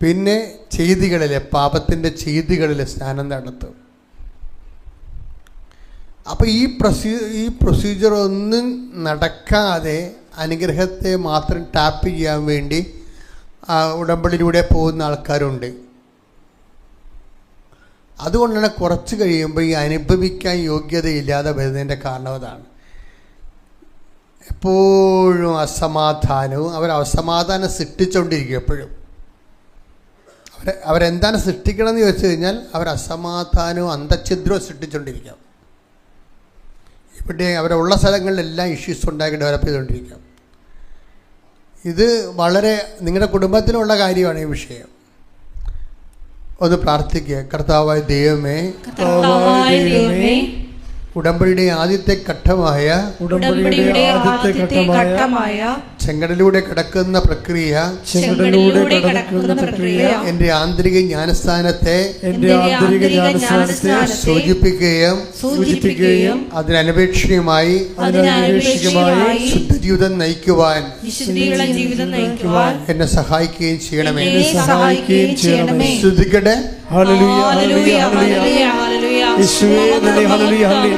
പിന്നെ ചെയ്തികളിൽ, പാപത്തിൻ്റെ ചെയ്തികളിൽ സ്നാനം നടത്തും. അപ്പോൾ ഈ പ്രൊസീജിയർ ഒന്നും നടക്കാതെ അനുഗ്രഹത്തെ മാത്രം ടാപ്പ് ചെയ്യാൻ വേണ്ടി ഉടമ്പടിയിലൂടെ പോകുന്ന ആൾക്കാരുണ്ട്. അതുകൊണ്ടാണ് കുറച്ച് കഴിയുമ്പോൾ ഈ അനുഭവിക്കാൻ യോഗ്യതയില്ലാതെ വരുന്നതിൻ്റെ കാരണം അതാണ്. എപ്പോഴും അസമാധാനവും, അസമാധാനം സൃഷ്ടിച്ചുകൊണ്ടിരിക്കും. എപ്പോഴും അവരെന്താണ് സൃഷ്ടിക്കണമെന്ന് ചോദിച്ചു കഴിഞ്ഞാൽ അസമാധാനവും അന്തഛിദ്രവും സൃഷ്ടിച്ചുകൊണ്ടിരിക്കാം. ഇവിടെ അവരുള്ള സ്ഥലങ്ങളിലെല്ലാം ഇഷ്യൂസ് ഉണ്ടാക്കി ഡെവലപ്പ് ചെയ്തുകൊണ്ടിരിക്കാം. ഇത് വളരെ നിങ്ങളുടെ കുടുംബത്തിലുള്ള കാര്യമാണ് ഈ വിഷയം. ഒന്ന് പ്രാർത്ഥിക്കുക. കർത്താവായ ദൈവമേ, ഉടമ്പടിയുടെ ആദ്യത്തെ ഘട്ടമായ ചെങ്കടലിലൂടെ കടക്കുന്ന പ്രക്രിയ എന്റെ ആന്തരിക ജ്ഞാനസ്ഥാനത്തെ സൂചിപ്പിക്കുകയും അതിനപേക്ഷണീയമായി ശുദ്ധജീവിതം നയിക്കുവാൻ എന്നെ സഹായിക്കുകയും ചെയ്യണമേ. ശ്രുതിക്കട്ടെ. ഹല്ലേലൂയ, ഹല്ലേലൂയ, ഹല്ലേലൂയ, യേശുവേ നന്ദി, ഹല്ലേലൂയ, ഹല്ലേലൂയ.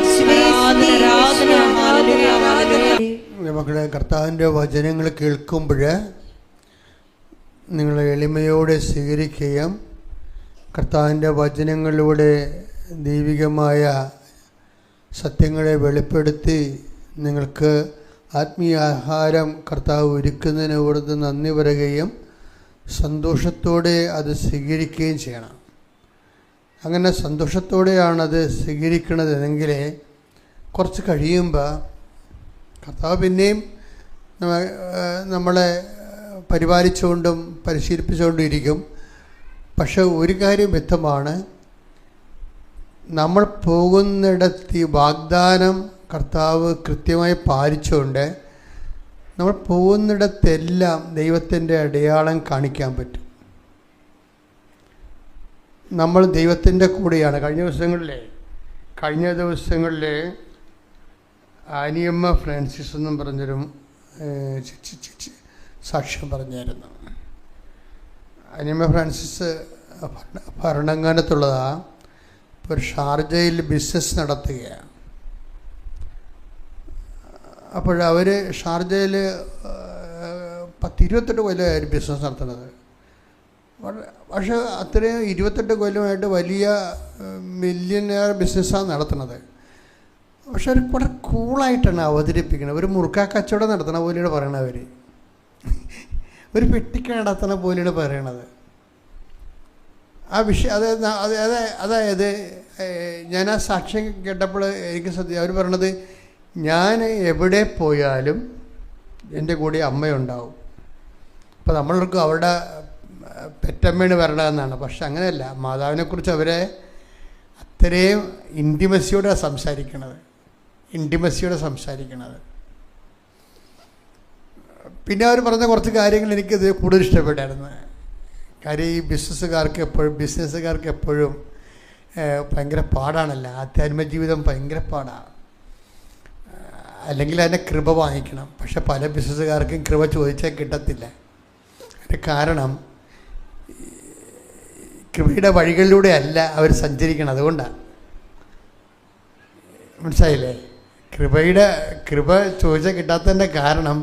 മക്കളെ, കർത്താവിൻ്റെ വചനങ്ങൾ കേൾക്കുമ്പോൾ നിങ്ങൾ എളിമയോടെ സ്വീകരിക്കുകയും കർത്താവിൻ്റെ വചനങ്ങളിലൂടെ ദൈവികമായ സത്യങ്ങളെ വെളിപ്പെടുത്തി നിങ്ങൾക്ക് ആത്മീയാഹാരം കർത്താവ് ഒരുക്കുന്നതിന് ഓർത്ത് നന്ദി പറയുകയും സന്തോഷത്തോടെ അത് സ്വീകരിക്കുകയും ചെയ്യണം. അങ്ങനെ സന്തോഷത്തോടെയാണത് സ്വീകരിക്കണതെങ്കിൽ കുറച്ച് കഴിയുമ്പോൾ കർത്താവ് പിന്നെയും നമ്മളെ പരിപാലിച്ചുകൊണ്ടും പരിശീലിപ്പിച്ചുകൊണ്ടും ഇരിക്കും. പക്ഷെ ഒരു കാര്യം വ്യക്തമാണ്, നമ്മൾ പോകുന്നിടത്ത് ഈ വാഗ്ദാനം കർത്താവ് കൃത്യമായി പാലിച്ചുകൊണ്ട് നമ്മൾ പോകുന്നിടത്തെല്ലാം ദൈവത്തിൻ്റെ അടയാളം കാണിക്കാൻ പറ്റും. നമ്മൾ ദൈവത്തിൻ്റെ കൂടെയാണ്. കഴിഞ്ഞ കഴിഞ്ഞ ദിവസങ്ങളിൽ ആനിയമ്മ ഫ്രാൻസിസ് എന്നും പറഞ്ഞൊരു സാക്ഷ്യം പറഞ്ഞായിരുന്നു. ആനിയമ്മ ഫ്രാൻസിസ് ഭരണങ്ങാനത്തുള്ളതാണ്. ഇപ്പോൾ ഒരു ഷാർജയിൽ ബിസിനസ് നടത്തുകയാണ്. അപ്പോഴവർ ഷാർജയിൽ 28 കൊല്ലമായിട്ട് ബിസിനസ് നടത്തുന്നത്. പക്ഷേ അത്രയും 28 കൊല്ലമായിട്ട് വലിയ മില്യനെയർ ബിസിനസ്സാണ് നടത്തുന്നത്. പക്ഷെ അവർ വളരെ കൂളായിട്ടാണ് അവതരിപ്പിക്കുന്നത്. ഒരു മുറുക്കാ കച്ചവടം നടത്തണ പോലെയാണ് പറയണത്. അവർ ഒരു പെട്ടിക്ക നടത്തണ പോലെയാണ് പറയണത്. ആ വിഷയം അതായത് ഞാൻ ആ സാക്ഷ്യം കേട്ടപ്പോൾ എനിക്ക് അവർ പറയണത്, ഞാൻ എവിടെ പോയാലും എൻ്റെ കൂടെ അമ്മയുണ്ടാവും. അപ്പോൾ നമ്മൾക്ക് അവരുടെ പെറ്റമ്മയാണ് വരണമെന്നാണ്. പക്ഷെ അങ്ങനെയല്ല. മാതാവിനെക്കുറിച്ച് അവരെ അത്രയും ഇൻറ്റിമസിയോടെ സംസാരിക്കണത്. പിന്നെ അവർ പറഞ്ഞ കുറച്ച് കാര്യങ്ങൾ എനിക്കത് കൂടുതൽ ഇഷ്ടപ്പെട്ടായിരുന്നു. കാര്യം ഈ ബിസിനസ്സുകാർക്ക് എപ്പോഴും ഭയങ്കര പാടാണല്ലോ. ആധ്യാത്മിക ജീവിതം ഭയങ്കര പാടാണ്. അല്ലെങ്കിൽ അതിനെ കൃപ വാങ്ങിക്കണം. പക്ഷെ പല ബിസിനസ്സുകാർക്കും കൃപ ചോദിച്ചാൽ കിട്ടത്തില്ല. അതിൻ്റെ കാരണം കൃപയുടെ വഴികളിലൂടെ അല്ല അവർ സഞ്ചരിക്കണം. അതുകൊണ്ടാണ്. മനസ്സിലായില്ലേ? കൃപ ചോദിച്ചാൽ കിട്ടാത്തതിൻ്റെ കാരണം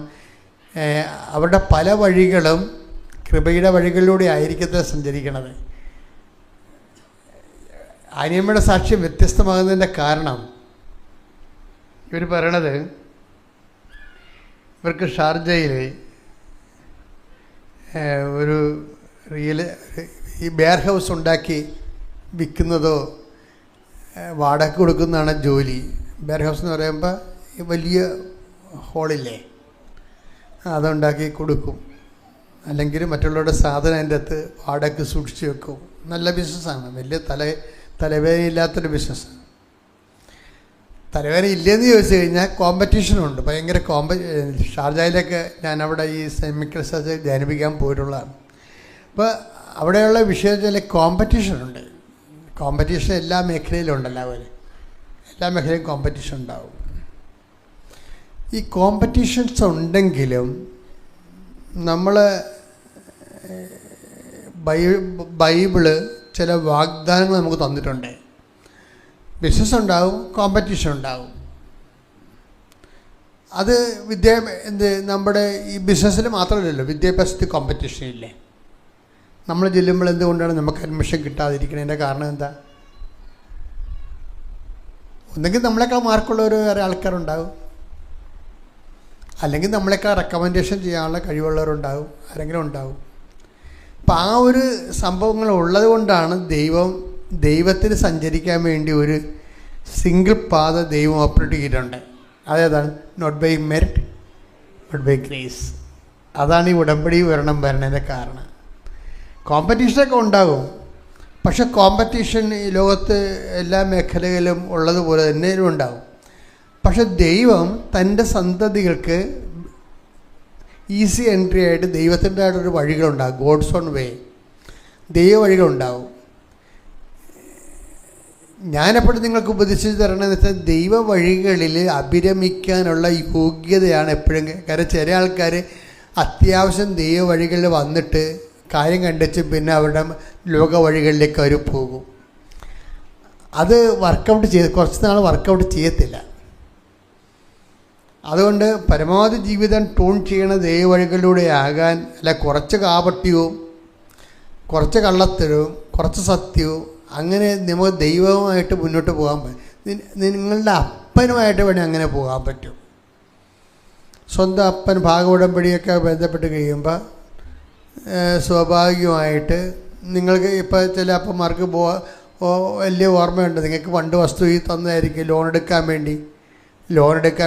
അവരുടെ പല വഴികളും കൃപയുടെ വഴികളിലൂടെ ആയിരിക്കത്തില്ല സഞ്ചരിക്കണത്. ആനിയമ്മയുടെ സാക്ഷ്യം വ്യത്യസ്തമാകുന്നതിൻ്റെ കാരണം ഇവർ പറയണത്, ഇവർക്ക് ഷാർജയിൽ ഒരു ഈ ബെയർ ഹൗസ് ഉണ്ടാക്കി വിൽക്കുന്നതോ വാടക കൊടുക്കുന്നതാണ് ജോലി. ബെയർ ഹൗസ് എന്ന് പറയുമ്പോൾ ഈ വലിയ ഹോളില്ലേ, അതുണ്ടാക്കി കൊടുക്കും. അല്ലെങ്കിൽ മറ്റുള്ളവരുടെ സാധനം അതിൻ്റെ അകത്ത് വാടകയ്ക്ക് സൂക്ഷിച്ച് വെക്കും. നല്ല ബിസിനസ്സാണ്. വലിയ തലവേദനയില്ലാത്തൊരു ബിസിനസ്സാണ്. തലവേദന ഇല്ലയെന്ന് ചോദിച്ചു കഴിഞ്ഞാൽ കോമ്പറ്റീഷനുണ്ട്. ഭയങ്കര ഷാർജയിലൊക്കെ ഞാനവിടെ ഈ സെമിക്കൽ റിസർച്ച് ധ്യാനിപ്പിക്കാൻ പോയിട്ടുള്ളതാണ്. അപ്പോൾ അവിടെയുള്ള വിഷയത്തിൽ കോമ്പറ്റീഷനുണ്ട്. കോമ്പറ്റീഷൻ എല്ലാ മേഖലയിലും ഉണ്ടല്ലോ. എല്ലാ മേഖലയിലും കോമ്പറ്റീഷൻ ഉണ്ടാവും. ഈ കോമ്പറ്റീഷൻസ് ഉണ്ടെങ്കിലും നമ്മൾ ബൈബിള് ചില വാഗ്ദാനങ്ങൾ നമുക്ക് തന്നിട്ടുണ്ട്. ബിസിനസ് ഉണ്ടാവും, കോമ്പറ്റീഷൻ ഉണ്ടാവും. അത് നമ്മുടെ ഈ ബിസിനസ്സിൽ മാത്രമല്ലല്ലോ, വിദ്യാഭ്യാസത്തിൽ കോമ്പറ്റീഷൻ ഇല്ലേ? നമ്മൾ ചെല്ലുമ്പോൾ എന്തുകൊണ്ടാണ് നമുക്ക് അഡ്മിഷൻ കിട്ടാതിരിക്കുന്നതിൻ്റെ കാരണം എന്താ? ഒന്നെങ്കിൽ നമ്മളെക്കാൾ മാർക്കുള്ളവർ വേറെ ആൾക്കാരുണ്ടാവും, അല്ലെങ്കിൽ നമ്മളെക്കാൾ റെക്കമെൻഡേഷൻ ചെയ്യാനുള്ള കഴിവുള്ളവരുണ്ടാവും, ആരെങ്കിലും ഉണ്ടാവും. അപ്പം ആ ഒരു സംഭവങ്ങൾ ഉള്ളത് കൊണ്ടാണ് ദൈവത്തിന് സഞ്ചരിക്കാൻ വേണ്ടി ഒരു സിംഗിൾ പാത ദൈവം ഓപ്പറേറ്റ് ചെയ്തിട്ടുണ്ട്. അതേതാണ്? Not by merit but by grace. അതാണ് ഈ ഉടമ്പടി വരണതിൻ്റെ കാരണം. കോമ്പറ്റീഷനൊക്കെ ഉണ്ടാകും. പക്ഷെ കോമ്പറ്റീഷൻ ഈ ലോകത്ത് എല്ലാ മേഖലകളിലും ഉള്ളതുപോലെ തന്നെ ഉണ്ടാകും. പക്ഷെ ദൈവം തൻ്റെ സന്തതികൾക്ക് ഈസി എൻട്രി ആയിട്ട് ദൈവത്തിൻ്റെതായിട്ടൊരു വഴികളുണ്ടാകും. ഗോഡ്സ് ഓൺ വേ, ദൈവ വഴികളുണ്ടാവും. ഞാനെപ്പോഴും നിങ്ങൾക്ക് ഉപദേശിച്ച് തരണമെന്ന് വെച്ചാൽ ദൈവ വഴികളിൽ അഭിരമിക്കാനുള്ള യോഗ്യതയാണ് എപ്പോഴും. കാരണം ചില ആൾക്കാർ അത്യാവശ്യം ദൈവ വഴികളിൽ വന്നിട്ട് കാര്യം കണ്ടിച്ച് പിന്നെ അവരുടെ ലോക വഴികളിലേക്ക് അവർ പോകും. അത് കുറച്ച് നാൾ വർക്കൗട്ട് ചെയ്യത്തില്ല. അതുകൊണ്ട് പരമാവധി ജീവിതം ട്യൂൺ ചെയ്യണ ദൈവ വഴികളിലൂടെ ആകാൻ, അല്ല കുറച്ച് കാപട്യവും കുറച്ച് കള്ളത്തരവും കുറച്ച് സത്യവും, അങ്ങനെ നമുക്ക് ദൈവവുമായിട്ട് മുന്നോട്ട് പോകാൻ പറ്റും. നിങ്ങളുടെ അപ്പനുമായിട്ട് വേണേൽ അങ്ങനെ പോകാൻ പറ്റും. സ്വന്തം അപ്പൻ ഭാഗോടമ്പടിയൊക്കെ ബന്ധപ്പെട്ട് കഴിയുമ്പോൾ സ്വാഭാവികമായിട്ട് നിങ്ങൾക്ക് ഇപ്പോൾ ചില അപ്പന്മാർക്ക് വലിയ ഓർമ്മയുണ്ട്. നിങ്ങൾക്ക് പണ്ട് വസ്തു തന്നതായിരിക്കും ലോൺ എടുക്കാൻ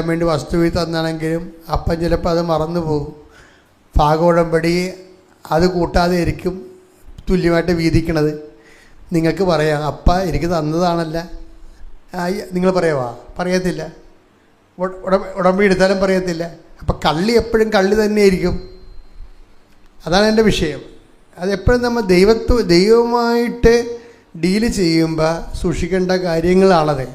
വേണ്ടി വസ്തു തന്നാണെങ്കിലും അപ്പം ചിലപ്പോൾ അത് മറന്നു പോകും. ഭാഗോടമ്പടി അത് കൂട്ടാതെ ആയിരിക്കും തുല്യമായിട്ട് വീതിക്കണത്. നിങ്ങൾക്ക് പറയാം, അപ്പ എനിക്ക് തന്നതാണല്ല. നിങ്ങൾ പറയത്തില്ല. ഉടമ്പടി എടുത്താലും പറയത്തില്ല. അപ്പം കള്ളി എപ്പോഴും കള്ളി തന്നെയായിരിക്കും. അതാണ് എൻ്റെ വിഷയം. അതെപ്പോഴും നമ്മൾ ദൈവവുമായിട്ട് ഡീല് ചെയ്യുമ്പോൾ സൂക്ഷിക്കേണ്ട കാര്യങ്ങളാണത്.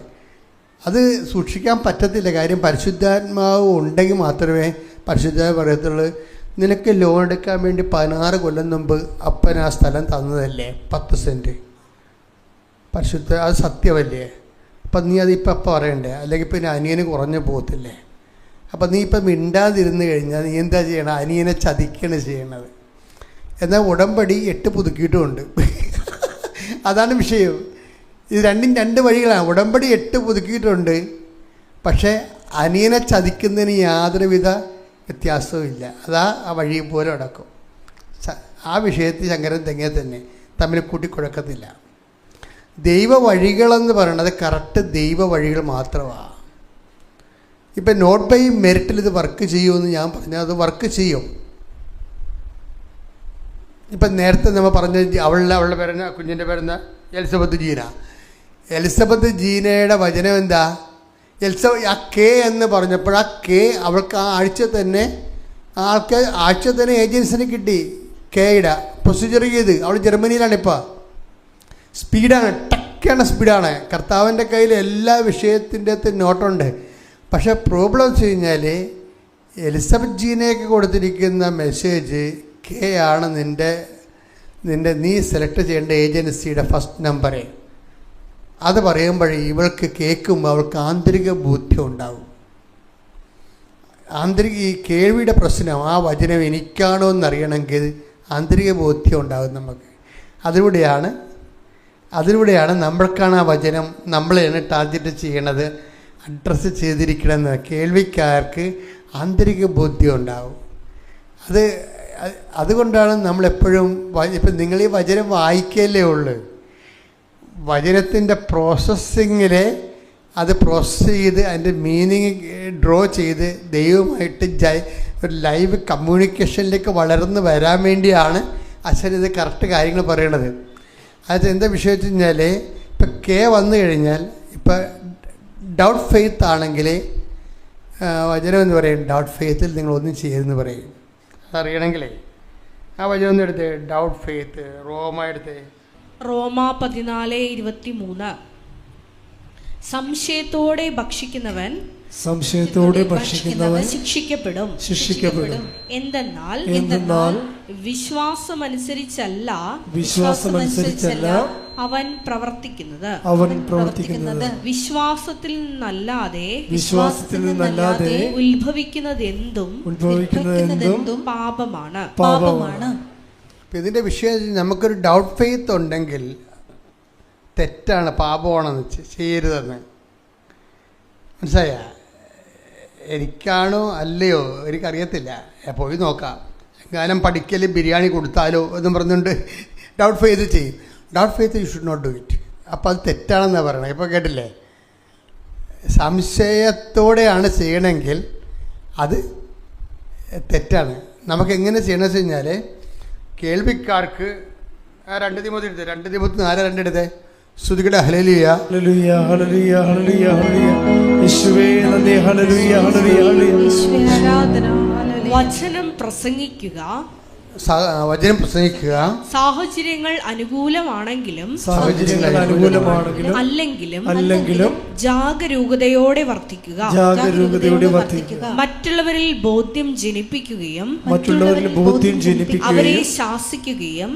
അത് സൂക്ഷിക്കാൻ പറ്റത്തില്ല. കാര്യം പരിശുദ്ധാത്മാവ് ഉണ്ടെങ്കിൽ മാത്രമേ പരിശുദ്ധാത്മാവ് പറയത്തുള്ളൂ. നിനക്ക് ലോൺ എടുക്കാൻ വേണ്ടി 16 കൊല്ലം മുമ്പ് അപ്പൻ ആ സ്ഥലം തന്നതല്ലേ 10 സെൻറ്റ്. പരിശുദ്ധ അത് സത്യമല്ലേ? അപ്പം നീ അതിപ്പോൾ അപ്പം പറയണ്ടേ? അല്ലെങ്കിൽ പിന്നെ അനിയന് കുറഞ്ഞു പോകത്തില്ലേ? അപ്പം നീ ഇപ്പം മിണ്ടാതിരുന്ന് കഴിഞ്ഞാൽ നീ എന്താ ചെയ്യണം? അനിയനെ ചതിക്കാണ് ചെയ്യണത്. എന്നാൽ ഉടമ്പടി 8 പുതുക്കിയിട്ടുമുണ്ട്. അതാണ് വിഷയം. ഇത് രണ്ടും 2 വഴികളാണ്. ഉടമ്പടി 8 പുതുക്കിയിട്ടുണ്ട്, പക്ഷേ അനിയനെ ചതിക്കുന്നതിന് യാതൊരുവിധ വ്യത്യാസവും ഇല്ല. അതാ ആ വഴി പോലെ നടക്കും. ആ വിഷയത്തിൽ ശങ്കരൻ തെങ്ങേ തന്നെ തമ്മിൽ കൂട്ടിക്കുഴക്കത്തില്ല. ദൈവ വഴികളെന്ന് പറയുന്നത് കറക്റ്റ് ദൈവ വഴികൾ മാത്രമാണ്. ഇപ്പം നോട്ട് ബൈ മെറിറ്റിൽ ഇത് വർക്ക് ചെയ്യുമെന്ന് ഞാൻ പറഞ്ഞാൽ അത് വർക്ക് ചെയ്യും. ഇപ്പം നേരത്തെ നമ്മൾ പറഞ്ഞ അവളുടെ പേരെന്ന കുഞ്ഞിൻ്റെ പേരെന്ന എലിസബത്ത് ജീന. എലിസബത്ത് ജീനയുടെ വചനം എന്താ? ആ കെ എന്ന് പറഞ്ഞപ്പോൾ ആ കെ അവൾക്ക് ആ ആഴ്ച തന്നെ ഏജൻസിന് കിട്ടി. കെയുടെ പ്രൊസീജിയർ ചെയ്ത് അവൾ ജർമ്മനിയിലാണ്. ഇപ്പോൾ സ്പീഡാണ്, ടക്കാണ് സ്പീഡാണ്. കർത്താവിൻ്റെ കയ്യിൽ എല്ലാ വിഷയത്തിൻ്റെ അകത്ത് നോട്ടുണ്ട്. പക്ഷേ പ്രോബ്ലം വെച്ച് കഴിഞ്ഞാൽ എലിസബത്ത് ജീനയ്ക്ക് കൊടുത്തിരിക്കുന്ന മെസ്സേജ് കെ ആണ് നീ സെലക്ട് ചെയ്യേണ്ട ഏജൻസിയുടെ ഫസ്റ്റ് നമ്പറെ. അത് പറയുമ്പോഴേ ഇവൾക്ക് കേൾക്കുമ്പോൾ അവൾക്ക് ആന്തരിക ബോധ്യം ഉണ്ടാവും. ഈ കേൾവിയുടെ പ്രശ്നം, ആ വചനം എനിക്കാണോ എന്നറിയണമെങ്കിൽ ആന്തരിക ബോധ്യം ഉണ്ടാകും നമുക്ക്. അതിലൂടെയാണ് നമ്മൾക്കാണ് ആ വചനം നമ്മളെയാണ് ടാർഗറ്റ് ചെയ്യണത്, അഡ്രസ്സ് ചെയ്തിരിക്കണമെന്ന് കേൾവിക്കാർക്ക് ആന്തരിക ബോധ്യം ഉണ്ടാവും. അതുകൊണ്ടാണ് നമ്മളെപ്പോഴും ഇപ്പം നിങ്ങൾ ഈ വചനം വായിക്കല്ലേ ഉള്ളൂ. വചനത്തിൻ്റെ പ്രോസസ്സിങ്ങിൽ അത് പ്രോസസ്സ് ചെയ്ത് അതിൻ്റെ മീനിങ് ഡ്രോ ചെയ്ത് ദൈവമായിട്ട് ഒരു ലൈവ് കമ്മ്യൂണിക്കേഷനിലേക്ക് വളർന്ന് വരാൻ വേണ്ടിയാണ് അച്ഛൻ ഇത് കറക്റ്റ് കാര്യങ്ങൾ പറയണത്. അത് എന്താ വിഷയം വെച്ച് കഴിഞ്ഞാൽ ഇപ്പം കെ വന്നു കഴിഞ്ഞാൽ ഇപ്പം ഡൗട്ട് ഫെയ്ത്ത് ആണെങ്കിൽ വചനം എന്ന് പറയും ഡൗട്ട് ഫെയ്ത്തിൽ നിങ്ങളൊന്നും ചെയ്യരുതെന്ന് പറയും. അതറിയണമെങ്കിലേ ആ വചനം ഒന്നും എടുത്തേ. ഡൗട്ട് ഫെയ്ത്ത് റോമ എടുത്തേ. റോമ 14:23. സംശയത്തോടെ ഭക്ഷിക്കുന്നവൻ ശിക്ഷിക്കപ്പെടും. എന്തെന്നാൽ വിശ്വാസമനുസരിച്ചല്ല അവൻ പ്രവർത്തിക്കുന്നത്. വിശ്വാസത്തിൽ നിന്നല്ലാതെ ഉത്ഭവിക്കുന്നതെന്തും പാപമാണ്. ഇതിൻ്റെ വിഷയം നമുക്കൊരു ഡൗട്ട് ഫെയ്ത്ത് ഉണ്ടെങ്കിൽ തെറ്റാണ്, പാപമാണെന്ന് ചെയ്യരുതെന്ന് മനസ്സിലായ. എനിക്കാണോ അല്ലയോ എനിക്കറിയത്തില്ല, പോയി നോക്കാം. എങ്ങാനും പഠിക്കൽ ബിരിയാണി കൊടുത്താലോ എന്നും പറഞ്ഞുകൊണ്ട് ഡൗട്ട് ഫെയ്ത്ത് ചെയ്യും. Doubt faith you should not do it. അപ്പോൾ അത് തെറ്റാണെന്നാണ് പറയണത്. ഇപ്പോൾ കേട്ടില്ലേ? സംശയത്തോടെയാണ് ചെയ്യണമെങ്കിൽ അത് തെറ്റാണ്. നമുക്കെങ്ങനെ ചെയ്യണമെന്ന് വെച്ച് കഴിഞ്ഞാൽ കേൾവിക്കാർക്ക് 2 തിമോത്തി 4:2 ശ്രുതികടെ ഹല്ലേലൂയ ഹല്ലേലൂയ ഹല്ലേലൂയ ഹല്ലേലൂയ യേശുവേ നന്ദി ഹല്ലേലൂയ ഹല്ലേലൂയ വചനം പ്രസംഗിക്കുക. സാഹചര്യങ്ങൾ അനുകൂലമാണെങ്കിലും അല്ലെങ്കിലും ജാഗരൂകതയോടെ വർത്തിക്കുക. മറ്റുള്ളവരിൽ ബോധ്യം ജനിപ്പിക്കുകയും അവരെ ശാസിക്കുകയും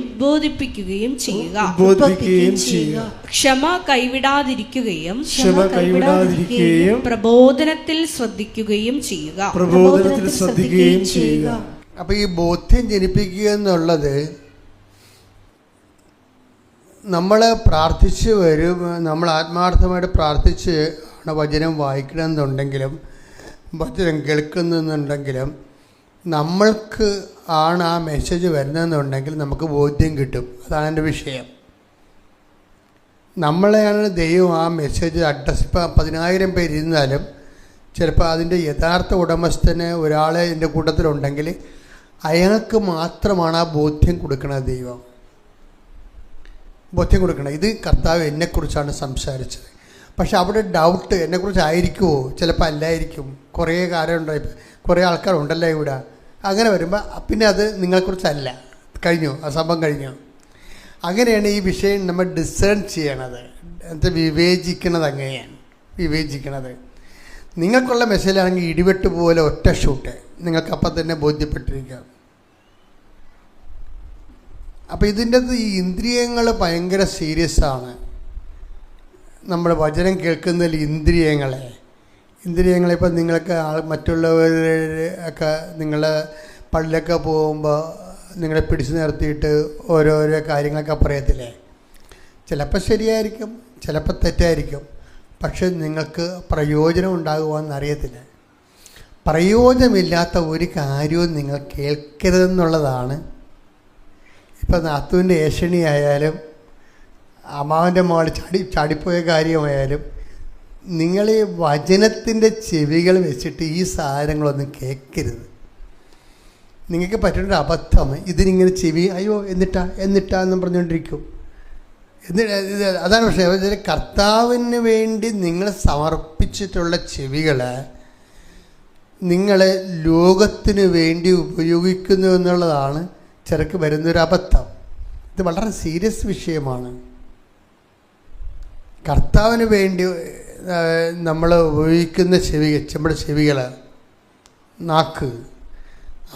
ഉദ്ബോധിപ്പിക്കുകയും ചെയ്യുക. ക്ഷമ കൈവിടാതിരിക്കുകയും പ്രബോധനത്തിൽ ശ്രദ്ധിക്കുകയും ചെയ്യുക. അപ്പോൾ ഈ ബോധ്യം ജനിപ്പിക്കുക എന്നുള്ളത് നമ്മൾ പ്രാർത്ഥിച്ച് വരും. നമ്മൾ ആത്മാർത്ഥമായിട്ട് പ്രാർത്ഥിച്ച് ആണ് വചനം വായിക്കണമെന്നുണ്ടെങ്കിലും വചനം കേൾക്കുന്നുണ്ടെങ്കിലും നമ്മൾക്ക് ആണ് ആ മെസ്സേജ് വരുന്നതെന്നുണ്ടെങ്കിൽ നമുക്ക് ബോധ്യം കിട്ടും. അതാണ് എൻ്റെ വിഷയം. നമ്മളെയാണ് ദൈവം ആ മെസ്സേജ് അഡ്രസ്സ്. ഇപ്പോൾ 10,000 പേര് ഇരുന്നാലും ചിലപ്പോൾ അതിൻ്റെ യഥാർത്ഥ ഉടമസ്ഥന് ഒരാളെ എൻ്റെ കൂട്ടത്തിലുണ്ടെങ്കിൽ അയാൾക്ക് മാത്രമാണ് ആ ബോധ്യം കൊടുക്കുന്നത്. ദൈവം ബോധ്യം കൊടുക്കണം. ഇത് കർത്താവ് എന്നെക്കുറിച്ചാണ് സംസാരിച്ചത്. പക്ഷെ അവിടെ ഡൗട്ട് എന്നെക്കുറിച്ചായിരിക്കുമോ? ചിലപ്പോൾ അല്ലായിരിക്കും. കുറേ കാര്യമുണ്ടായി, കുറേ ആൾക്കാരുണ്ടല്ലോ ഇവിടെ. അങ്ങനെ വരുമ്പോൾ പിന്നെ അത് നിങ്ങളെക്കുറിച്ചല്ല. കഴിഞ്ഞു, ആ സംഭവം കഴിഞ്ഞു. അങ്ങനെയാണ് ഈ വിഷയം നമ്മൾ ഡിസേൺ ചെയ്യണത്, എന്നിട്ട് വിവേചിക്കണത്. അങ്ങനെയാണ് വിവേചിക്കണത്. നിങ്ങൾക്കുള്ള മെസ്സേജാണെങ്കിൽ ഇടിവെട്ട് പോലെ ഒറ്റ ഷൂട്ട് നിങ്ങൾക്കപ്പം തന്നെ ബോധ്യപ്പെട്ടിരിക്കാം. അപ്പോൾ ഇതിൻ്റെ ഈ ഇന്ദ്രിയങ്ങൾ ഭയങ്കര സീരിയസ് ആണ്. നമ്മൾ വചനം കേൾക്കുന്നതിൽ ഇന്ദ്രിയങ്ങളിപ്പോൾ നിങ്ങൾക്ക് മറ്റുള്ളവർ ഒക്കെ നിങ്ങളെ പള്ളിയിലൊക്കെ പോകുമ്പോൾ നിങ്ങളെ പിടിച്ചു നിർത്തിയിട്ട് ഓരോരോ കാര്യങ്ങളൊക്കെ പറയത്തില്ലേ? ചിലപ്പോൾ ശരിയായിരിക്കും, ചിലപ്പോൾ തെറ്റായിരിക്കും. പക്ഷെ നിങ്ങൾക്ക് പ്രയോജനം ഉണ്ടാകുവാന്നറിയത്തില്ല. പ്രയോജനമില്ലാത്ത ഒരു കാര്യവും നിങ്ങൾ കേൾക്കരുതെന്നുള്ളതാണ്. ഇപ്പം നാത്തൂൻ്റെ ഏഷണി ആയാലും അമ്മാവൻ്റെ മകൾ ചാടിപ്പോയ കാര്യമായാലും നിങ്ങൾ ഈ വചനത്തിൻ്റെ ചെവികൾ വെച്ചിട്ട് ഈ സാധനങ്ങളൊന്നും കേൾക്കരുത്. നിങ്ങൾക്ക് പറ്റുന്നൊരു അബദ്ധം ഇതിനിങ്ങനെ ചെവി അയ്യോ എന്നിട്ടാന്നും പറഞ്ഞുകൊണ്ടിരിക്കും. അതാണ് പക്ഷേ കർത്താവിന് വേണ്ടി നിങ്ങൾ സമർപ്പിച്ചിട്ടുള്ള ചെവികൾ നിങ്ങൾ ലോകത്തിന് വേണ്ടി ഉപയോഗിക്കുന്നു എന്നുള്ളതാണ് ചിലർക്ക് വരുന്നൊരു അബദ്ധം. ഇത് വളരെ സീരിയസ് വിഷയമാണ്. കർത്താവിന് വേണ്ടി നമ്മൾ ഉപയോഗിക്കുന്ന നമ്മുടെ ചെവികൾ, നാക്ക്,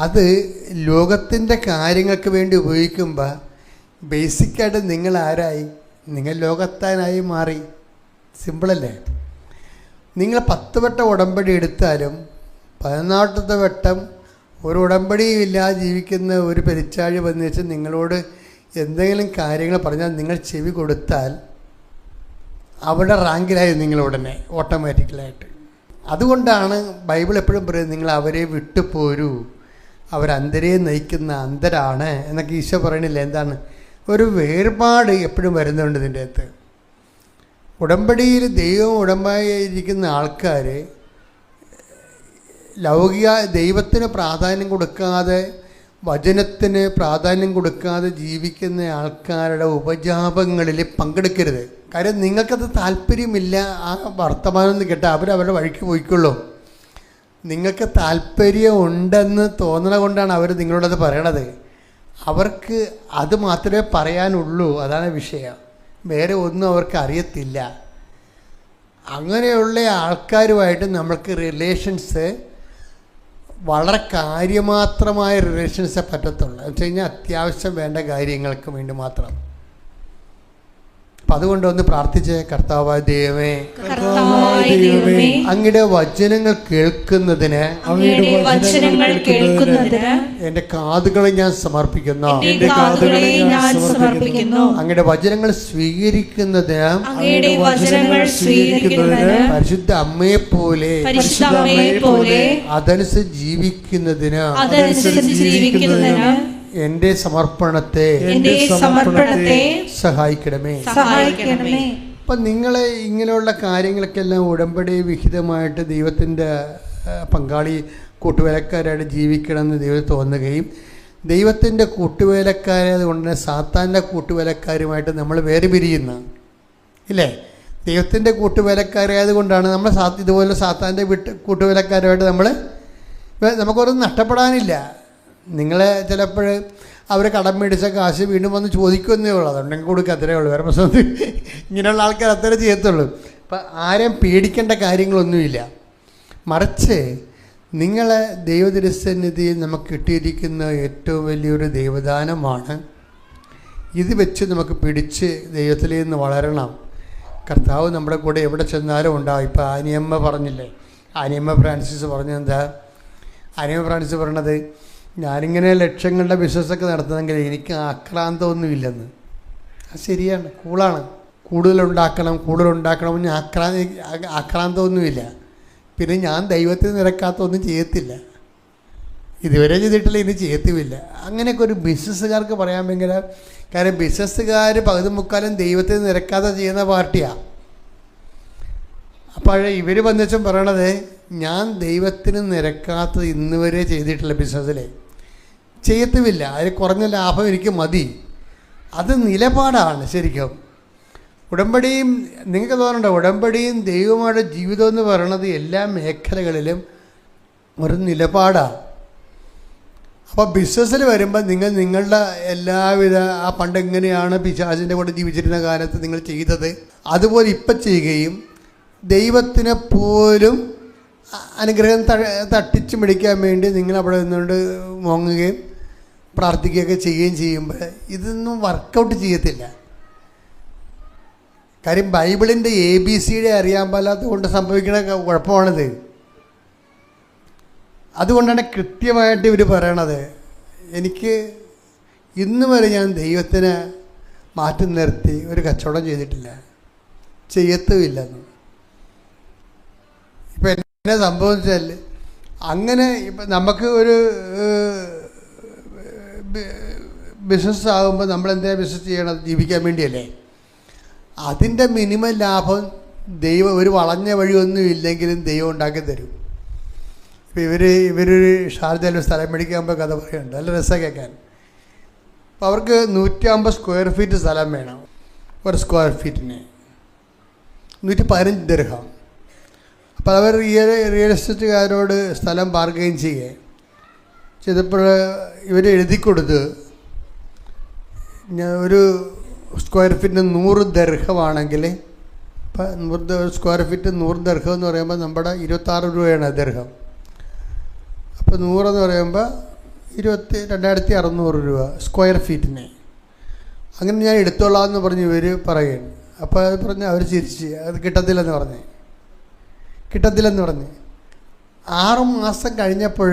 അത് ലോകത്തിൻ്റെ കാര്യങ്ങൾക്ക് വേണ്ടി ഉപയോഗിക്കുമ്പോൾ ബേസിക്കായിട്ട് നിങ്ങൾ ആരായി? നിങ്ങൾ ലോകത്താനായി മാറി. സിമ്പിളല്ലേ? നിങ്ങൾ 10 വട്ടം ഉടമ്പടി എടുത്താലും 14ാമത്തെ വട്ടം ഒരു ഉടമ്പടിയും ഇല്ലാതെ ജീവിക്കുന്ന ഒരു പെരിച്ചാഴി വന്നു വെച്ച് നിങ്ങളോട് എന്തെങ്കിലും കാര്യങ്ങൾ പറഞ്ഞാൽ നിങ്ങൾ ചെവി കൊടുത്താൽ അവിടെ റാങ്കിലായി നിങ്ങളുടനെ ഓട്ടോമാറ്റിക്കലായിട്ട്. അതുകൊണ്ടാണ് ബൈബിൾ എപ്പോഴും പറയുന്നത് നിങ്ങൾ അവരെ വിട്ടുപോരൂ, അവരന്തരെ നയിക്കുന്ന അന്തരാണ് എന്നൊക്കെ ഈശോ പറയണില്ല. എന്താണ്? ഒരു വേർപാട് എപ്പോഴും വരുന്നുണ്ട് ഇതിൻ്റെ അകത്ത്. ഉടമ്പടിയിൽ ദൈവം ഉടമ്പായിരിക്കുന്ന ആൾക്കാർ ലൗകിക ദൈവത്തിന് പ്രാധാന്യം കൊടുക്കാതെ, വചനത്തിന് പ്രാധാന്യം കൊടുക്കാതെ ജീവിക്കുന്ന ആൾക്കാരുടെ ഉപജാപങ്ങളിൽ പങ്കെടുക്കരുത്. കാര്യം നിങ്ങൾക്കത് താല്പര്യമില്ല. ആ വർത്തമാനം കേട്ടാൽ അവരവരുടെ വഴിക്ക് പോയിക്കൊള്ളും. നിങ്ങൾക്ക് താല്പര്യം ഉണ്ടെന്ന് തോന്നണ കൊണ്ടാണ് അവർ നിങ്ങളോടത് പറയണത്. അവർക്ക് അത് മാത്രമേ പറയാനുള്ളൂ. അതാണ് വിഷയം. വേറെ ഒന്നും അവർക്ക് അറിയത്തില്ല. അങ്ങനെയുള്ള ആൾക്കാരുമായിട്ട് നമ്മൾക്ക് റിലേഷൻസ് വളരെ കാര്യമാത്രമായ റിലേഷൻസേ പറ്റത്തുള്ളൂ. എന്ന് വെച്ച് കഴിഞ്ഞാൽ അത്യാവശ്യം വേണ്ട കാര്യങ്ങൾക്ക് വേണ്ടി മാത്രം. അപ്പം അതുകൊണ്ട് ഒന്ന് പ്രാർത്ഥിച്ചേ. കർത്താവായ ദൈവമേ, അങ്ങയുടെ വചനങ്ങൾ കേൾക്കുന്നതിന് എൻ്റെ കാതുകളെ ഞാൻ സമർപ്പിക്കുന്നു. അങ്ങയുടെ വചനങ്ങൾ സ്വീകരിക്കുന്നതിന് പരിശുദ്ധ അമ്മയെ പോലെ അതനുസരിച്ച് ജീവിക്കുന്നതിന് എന്റെ സമർപ്പണത്തെ സഹായിക്കണമേ. അപ്പം നിങ്ങളെ ഇങ്ങനെയുള്ള കാര്യങ്ങൾക്കെല്ലാം ഉടമ്പടി വിഹിതമായിട്ട് ദൈവത്തിൻ്റെ പങ്കാളി കൂട്ടുവേലക്കാരായിട്ട് ജീവിക്കണമെന്ന് ദൈവം തോന്നുകയും ദൈവത്തിൻ്റെ കൂട്ടുവേലക്കാരെ കൊണ്ട് തന്നെ സാത്താൻ്റെ കൂട്ടുവേലക്കാരുമായിട്ട് നമ്മൾ വേറെ പിരിയുന്ന ഇല്ലേ? ദൈവത്തിൻ്റെ കൂട്ടുവേലക്കാരായത് കൊണ്ടാണ് നമ്മൾ ഇതുപോലെ സാത്താൻ്റെ കൂട്ടുവേലക്കാരുമായിട്ട് നമുക്കൊന്നും നഷ്ടപ്പെടാനില്ല. നിങ്ങളെ ചിലപ്പോൾ അവർ കടം മേടിച്ച കാശ് വീണ്ടും വന്ന് ചോദിക്കുന്നേ ഉള്ളൂ. അതുണ്ടെങ്കിൽ കൊടുക്കുക, അത്രേ ഉള്ളൂ. വേറെ പ്രശ്നം ഇങ്ങനെയുള്ള ആൾക്കാർ അത്രേ ചെയ്യത്തുള്ളൂ. അപ്പം ആരെയും പേടിക്കേണ്ട കാര്യങ്ങളൊന്നുമില്ല. മറിച്ച് നിങ്ങളെ ദൈവതിരുസന്നിധിയിൽ നമുക്ക് കിട്ടിയിരിക്കുന്ന ഏറ്റവും വലിയൊരു ദൈവദാനമാണ്. ഇത് വെച്ച് നമുക്ക് പിടിച്ച് ദൈവത്തിൽ നിന്ന് വളരണം. കർത്താവ് നമ്മുടെ കൂടെ എവിടെ ചെന്നാലും ഉണ്ടാവും. ഇപ്പോൾ ആനിയമ്മ പറഞ്ഞില്ലേ, ആനിയമ്മ ഫ്രാൻസിസ് പറഞ്ഞെന്താ? ആനിയമ്മ ഫ്രാൻസിസ് പറഞ്ഞത്, ഞാനിങ്ങനെ ലക്ഷങ്ങളുടെ ബിസിനസ്സൊക്കെ നടത്തുന്നെങ്കിൽ എനിക്ക് ആക്രാന്തമൊന്നുമില്ലെന്ന്. അത് ശരിയാണ്, കൂളാണ്. കൂടുതലുണ്ടാക്കണമെന്ന് ആക്രാന്തമൊന്നുമില്ല. പിന്നെ ഞാൻ ദൈവത്തിന് നിരക്കാത്തൊന്നും ചെയ്യത്തില്ല, ഇതുവരെ ചെയ്തിട്ടില്ല, ഇനി ചെയ്യത്തുമില്ല. അങ്ങനെയൊക്കെ ഒരു ബിസിനസ്സുകാർക്ക് പറയാൻ ഭയങ്കര കാര്യം. ബിസിനസ്സുകാർ പകുതി മുക്കാലും ദൈവത്തിന് നിരക്കാതെ ചെയ്യുന്ന പാർട്ടിയാണ്. അപ്പോൾ ഇവർ വന്നിച്ചും പറയണത്, ഞാൻ ദൈവത്തിന് നിരക്കാത്തത് ഇന്ന് വരെ ചെയ്തിട്ടില്ല, ബിസിനസ്സിൽ ചെയ്യത്തുമില്ല, അതിൽ കുറഞ്ഞ ലാഭം എനിക്ക് മതി. അത് നിലപാടാണ് ശരിക്കും. ഉടമ്പടിയും നിങ്ങൾക്ക് തോന്നണ്ട, ഉടമ്പടിയും ദൈവമായിട്ട് ജീവിതം എന്ന് പറയണത് എല്ലാ മേഖലകളിലും ഒരു നിലപാടാണ്. അപ്പോൾ ബിസിനസ്സിൽ വരുമ്പോൾ നിങ്ങളുടെ എല്ലാവിധ ആ പണ്ട് എങ്ങനെയാണ് പിശാചിൻ്റെ കൂടെ ജീവിച്ചിരുന്ന കാലത്ത് നിങ്ങൾ ചെയ്തത് അതുപോലെ ഇപ്പം ചെയ്യുകയും ദൈവത്തിനെ പോലും അനുഗ്രഹം തട്ടിച്ചു പിടിക്കാൻ വേണ്ടി നിങ്ങൾ അവിടെ നിന്നുകൊണ്ട് മോങ്ങുകയും പ്രാർത്ഥിക്കുകയൊക്കെ ചെയ്യുകയും ചെയ്യുമ്പോൾ ഇതൊന്നും വർക്കൗട്ട് ചെയ്യത്തില്ല. കാര്യം ബൈബിളിൻ്റെ ABCD അറിയാൻ പാലാത്തത് കൊണ്ട് സംഭവിക്കുന്ന കുഴപ്പമാണിത്. അതുകൊണ്ടാണ് കൃത്യമായിട്ട് ഇവർ പറയണത്, എനിക്ക് ഇന്ന് വരെ ഞാൻ ദൈവത്തിനെ മാറ്റി നിർത്തി ഒരു കച്ചവടം ചെയ്തിട്ടില്ല, ചെയ്യത്തുമില്ലെന്ന്. ഇപ്പം എന്നെ സംഭവിച്ചാൽ അങ്ങനെ ഇപ്പം നമുക്ക് ഒരു ബിസിനസ് ആകുമ്പോൾ നമ്മളെന്താ ബിസിനസ് ചെയ്യണം? ജീവിക്കാൻ വേണ്ടിയല്ലേ. അതിൻ്റെ മിനിമം ലാഭം ദൈവം, ഒരു വളഞ്ഞ വഴിയൊന്നും ഇല്ലെങ്കിലും ദൈവം ഉണ്ടാക്കി തരും. ഇപ്പോൾ ഇവരൊരു ഷാർജയിൽ സ്ഥലം മേടിക്കാൻ കഥ പറയുന്നുണ്ട്, നല്ല രസം കേൾക്കാൻ. അപ്പോൾ അവർക്ക് 150 സ്ക്വയർ ഫീറ്റ് സ്ഥലം വേണം. ഒരു സ്ക്വയർ ഫീറ്റിന് 115 ദിർഹം. അപ്പോൾ അവർ റിയൽ എസ്റ്റേറ്റുകാരോട് സ്ഥലം ബാർഗെയിൻ ചെയ്തപ്പോൾ ഇവർ എഴുതി കൊടുത്ത് ഒരു സ്ക്വയർ ഫീറ്റിന് 100 ദിർഹമാണെങ്കിൽ, ഇപ്പം 100 സ്ക്വയർ ഫീറ്റ് 100 ദിർഹം എന്ന് പറയുമ്പോൾ നമ്മുടെ 26 രൂപയാണ് ദിർഹം. അപ്പോൾ 100 എന്ന് പറയുമ്പോൾ 22,600 രൂപ സ്ക്വയർ ഫീറ്റിന്. അങ്ങനെ ഞാൻ എടുത്തോളാം എന്ന് പറഞ്ഞ് ഇവർ പറയുകയാണ്. അപ്പോൾ അത് പറഞ്ഞ് അവർ ചിരിച്ച് അത് കിട്ടത്തില്ലെന്ന് പറഞ്ഞ് 6 മാസം കഴിഞ്ഞപ്പോൾ,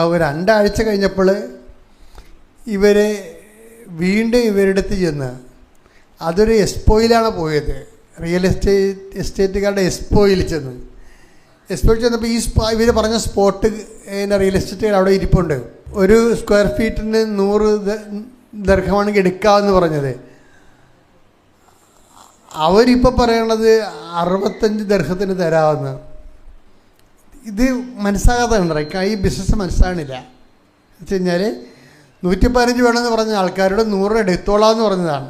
ഒരു 2 ആഴ്ച കഴിഞ്ഞപ്പോൾ ഇവർ വീണ്ടും ഇവരുടെ അടുത്ത് ചെന്ന്, അതൊരു എക്സ്പോയിലാണ് പോയത്, റിയൽ എസ്റ്റേറ്റുകാരുടെ എക്സ്പോയിൽ ചെന്ന്. എക്സ്പോയിൽ ചെന്നപ്പോൾ ഇവർ പറഞ്ഞ സ്പോട്ട് റിയൽ എസ്റ്റേറ്റുകാർ അവിടെ ഇരിപ്പുണ്ട്. ഒരു സ്ക്വയർ ഫീറ്റിന് 100 ദിർഹമാണെങ്കിൽ എടുക്കാമെന്ന് പറഞ്ഞത്. അവരിപ്പോൾ പറയണത് 65 ദിർഹത്തിന് തരാമെന്ന്. ഇത് മനസ്സാകാതെ ഉണ്ടായി, ഈ ബിസിനസ് മനസ്സാകണില്ല. എന്ന് വെച്ച് കഴിഞ്ഞാൽ 115 വേണമെന്ന് പറഞ്ഞ ആൾക്കാരോട് 100 എടുത്തോളാം എന്ന് പറഞ്ഞതാണ്.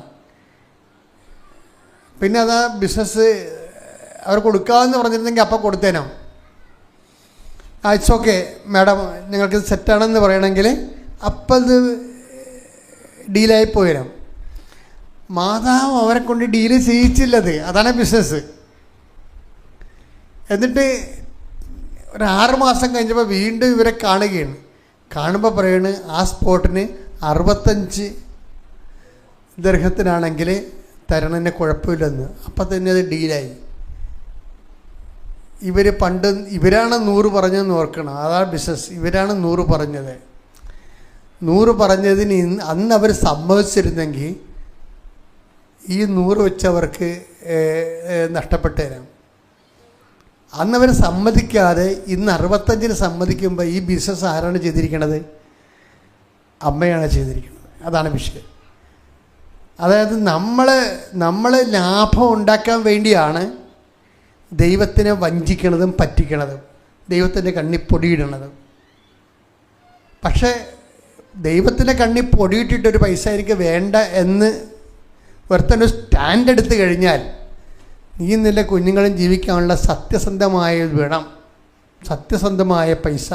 പിന്നെ അത് ബിസിനസ് അവർ കൊടുക്കാമെന്ന് പറഞ്ഞിരുന്നെങ്കിൽ അപ്പം കൊടുത്തേനോ. ഇറ്റ്സ് ഓക്കെ മാഡം, നിങ്ങൾക്ക് സെറ്റാണെന്ന് പറയണമെങ്കിൽ അപ്പം ഇത് ഡീലായി പോയിരും. മാതാവ് അവരെ കൊണ്ട് ഡീല് ചെയ്യിച്ചില്ലത്, അതാണ് ബിസിനസ്. എന്നിട്ട് ഒരു 6 മാസം കഴിഞ്ഞപ്പോൾ വീണ്ടും ഇവരെ കാണുകയാണ്. കാണുമ്പോൾ പറയാണ് ആ സ്പോട്ടിന് 65 ദിർഹത്തിനാണെങ്കിൽ തരണതിന് കുഴപ്പമില്ലെന്ന്. അപ്പം തന്നെ അത് ഡീലായി. ഇവരാണ് 100 പറഞ്ഞതെന്ന് ഓർക്കണം, അതാണ് ബിസിനസ്. ഇവരാണ് 100 പറഞ്ഞത്. 100 പറഞ്ഞതിന് അന്ന് അവർ സമ്മതിച്ചിരുന്നെങ്കിൽ ഈ 100 വെച്ചവർക്ക് നഷ്ടപ്പെട്ടു തരാം. അന്നവർ സമ്മതിക്കാതെ ഇന്ന് 65-ന് സമ്മതിക്കുമ്പോൾ ഈ ബിസിനസ് ആരാണ് ചെയ്തിരിക്കുന്നത്? അമ്മയാണ് ചെയ്തിരിക്കുന്നത്. അതാണ് വിഷയം. അതായത് നമ്മൾ ലാഭം ഉണ്ടാക്കാൻ വേണ്ടിയാണ് ദൈവത്തിനെ വഞ്ചിക്കണതും പറ്റിക്കണതും, ദൈവത്തിൻ്റെ കണ്ണിൽ പൊടിയിടണതും. പക്ഷേ ദൈവത്തിൻ്റെ കണ്ണിൽ പൊടിയിട്ടിട്ടൊരു പൈസ എനിക്ക് വേണ്ട എന്ന് ഒരുത്തന്നെ സ്റ്റാൻഡ് എടുത്ത് കഴിഞ്ഞാൽ നീ നിന്റെ കുഞ്ഞുങ്ങളും ജീവിക്കാനുള്ള സത്യസന്ധമായ വേണം. സത്യസന്ധമായ പൈസ